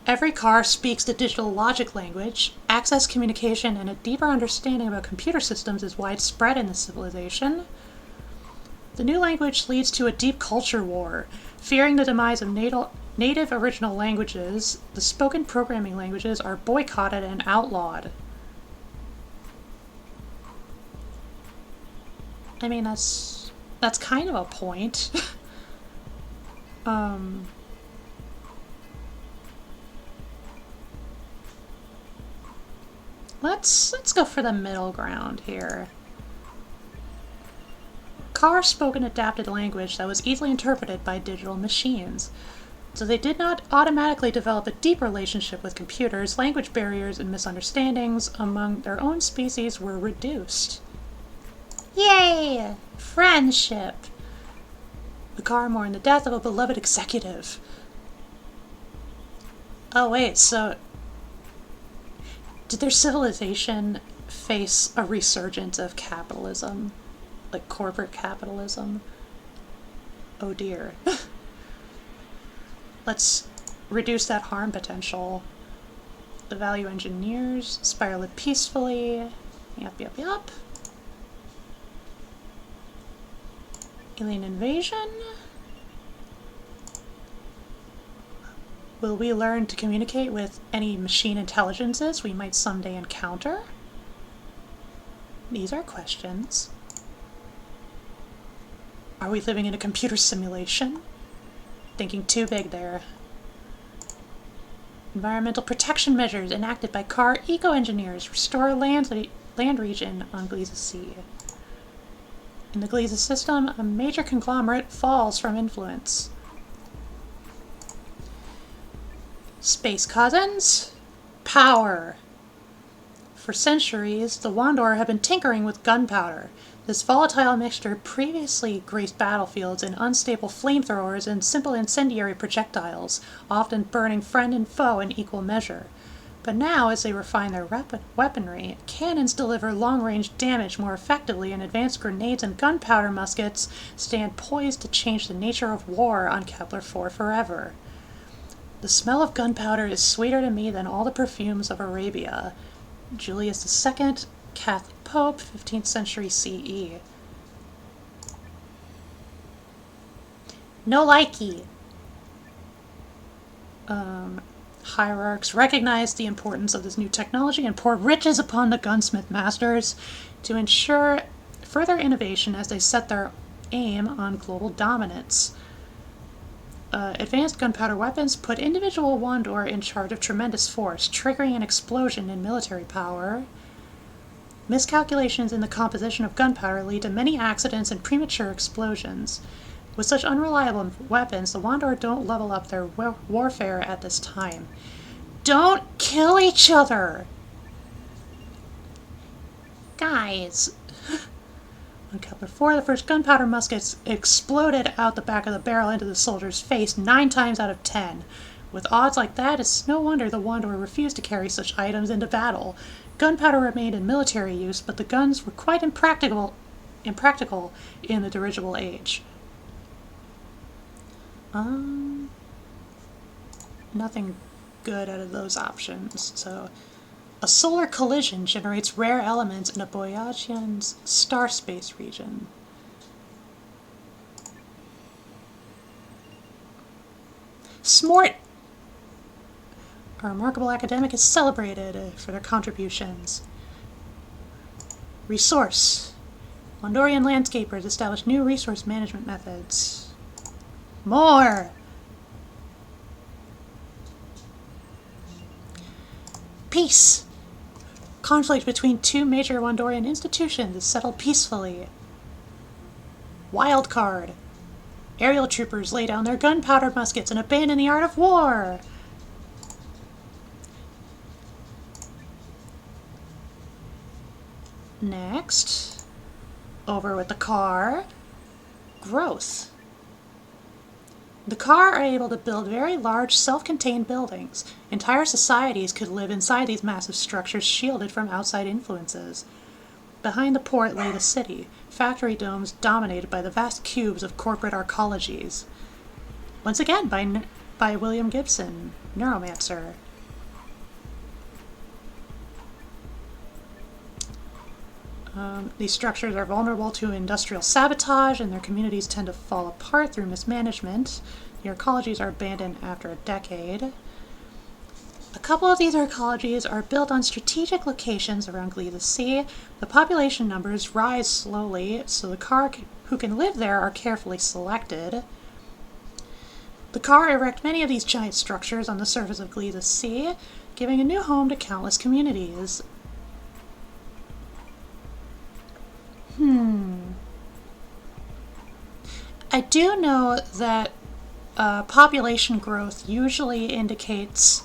Every car speaks the digital logic language. Access communication and a deeper understanding about computer systems is widespread in this civilization. The new language leads to a deep culture war. Fearing the demise of native original languages, the spoken programming languages are boycotted and outlawed. I mean, that's kind of a point. Let's go for the middle ground here. Car spoke an adapted language that was easily interpreted by digital machines. So they did not automatically develop a deep relationship with computers. Language barriers and misunderstandings among their own species were reduced. Yay! Friendship! The car mourned the death of a beloved executive. Oh wait, so did their civilization face a resurgence of capitalism? Like corporate capitalism? Oh dear. Let's reduce that harm potential. The value engineers, spiral it peacefully. Yup. Alien invasion. Will we learn to communicate with any machine intelligences we might someday encounter? These are questions. Are we living in a computer simulation? Thinking too big there. Environmental protection measures enacted by car eco-engineers restore lands land region on Gliese Sea. In the Gliese system, a major conglomerate falls from influence. Space cousins? Power. For centuries, the Wandor have been tinkering with gunpowder. This volatile mixture previously graced battlefields in unstable flamethrowers and simple incendiary projectiles, often burning friend and foe in equal measure. But now, as they refine their weaponry, cannons deliver long-range damage more effectively, and advanced grenades and gunpowder muskets stand poised to change the nature of war on Kepler-4 forever. The smell of gunpowder is sweeter to me than all the perfumes of Arabia. Julius II, Catholic Pope, 15th century CE. No likey. Hierarchs recognize the importance of this new technology and pour riches upon the gunsmith masters to ensure further innovation as they set their aim on global dominance. Advanced gunpowder weapons put individual Wandor in charge of tremendous force, triggering an explosion in military power. Miscalculations in the composition of gunpowder lead to many accidents and premature explosions. With such unreliable weapons, the Wandor don't level up their warfare at this time. Don't kill each other! Guys. On Kepler-4, the first gunpowder muskets exploded out the back of the barrel into the soldier's face 9 times out of 10. With odds like that, it's no wonder the Wandor refused to carry such items into battle. Gunpowder remained in military use, but the guns were quite impractical in the dirigible age. Nothing good out of those options. So, a solar collision generates rare elements in a Boyajian's star space region. Smort! A remarkable academic is celebrated for their contributions. Resource. Wandorian landscapers establish new resource management methods. More! Peace! Conflict between 2 major Wandorian institutions is settled peacefully. Wild card. Aerial troopers lay down their gunpowder muskets and abandon the art of war. Next, over with the car. Growth. The car are able to build very large, self-contained buildings. Entire societies could live inside these massive structures shielded from outside influences. Behind the port lay the city, factory domes dominated by the vast cubes of corporate arcologies. Once again by William Gibson, Neuromancer. These structures are vulnerable to industrial sabotage, and their communities tend to fall apart through mismanagement. The arcologies are abandoned after a decade. A couple of these arcologies are built on strategic locations around Gliese Sea. The population numbers rise slowly, so the Car who can live there are carefully selected. The Car erect many of these giant structures on the surface of Gliese Sea, giving a new home to countless communities. I do know that population growth usually indicates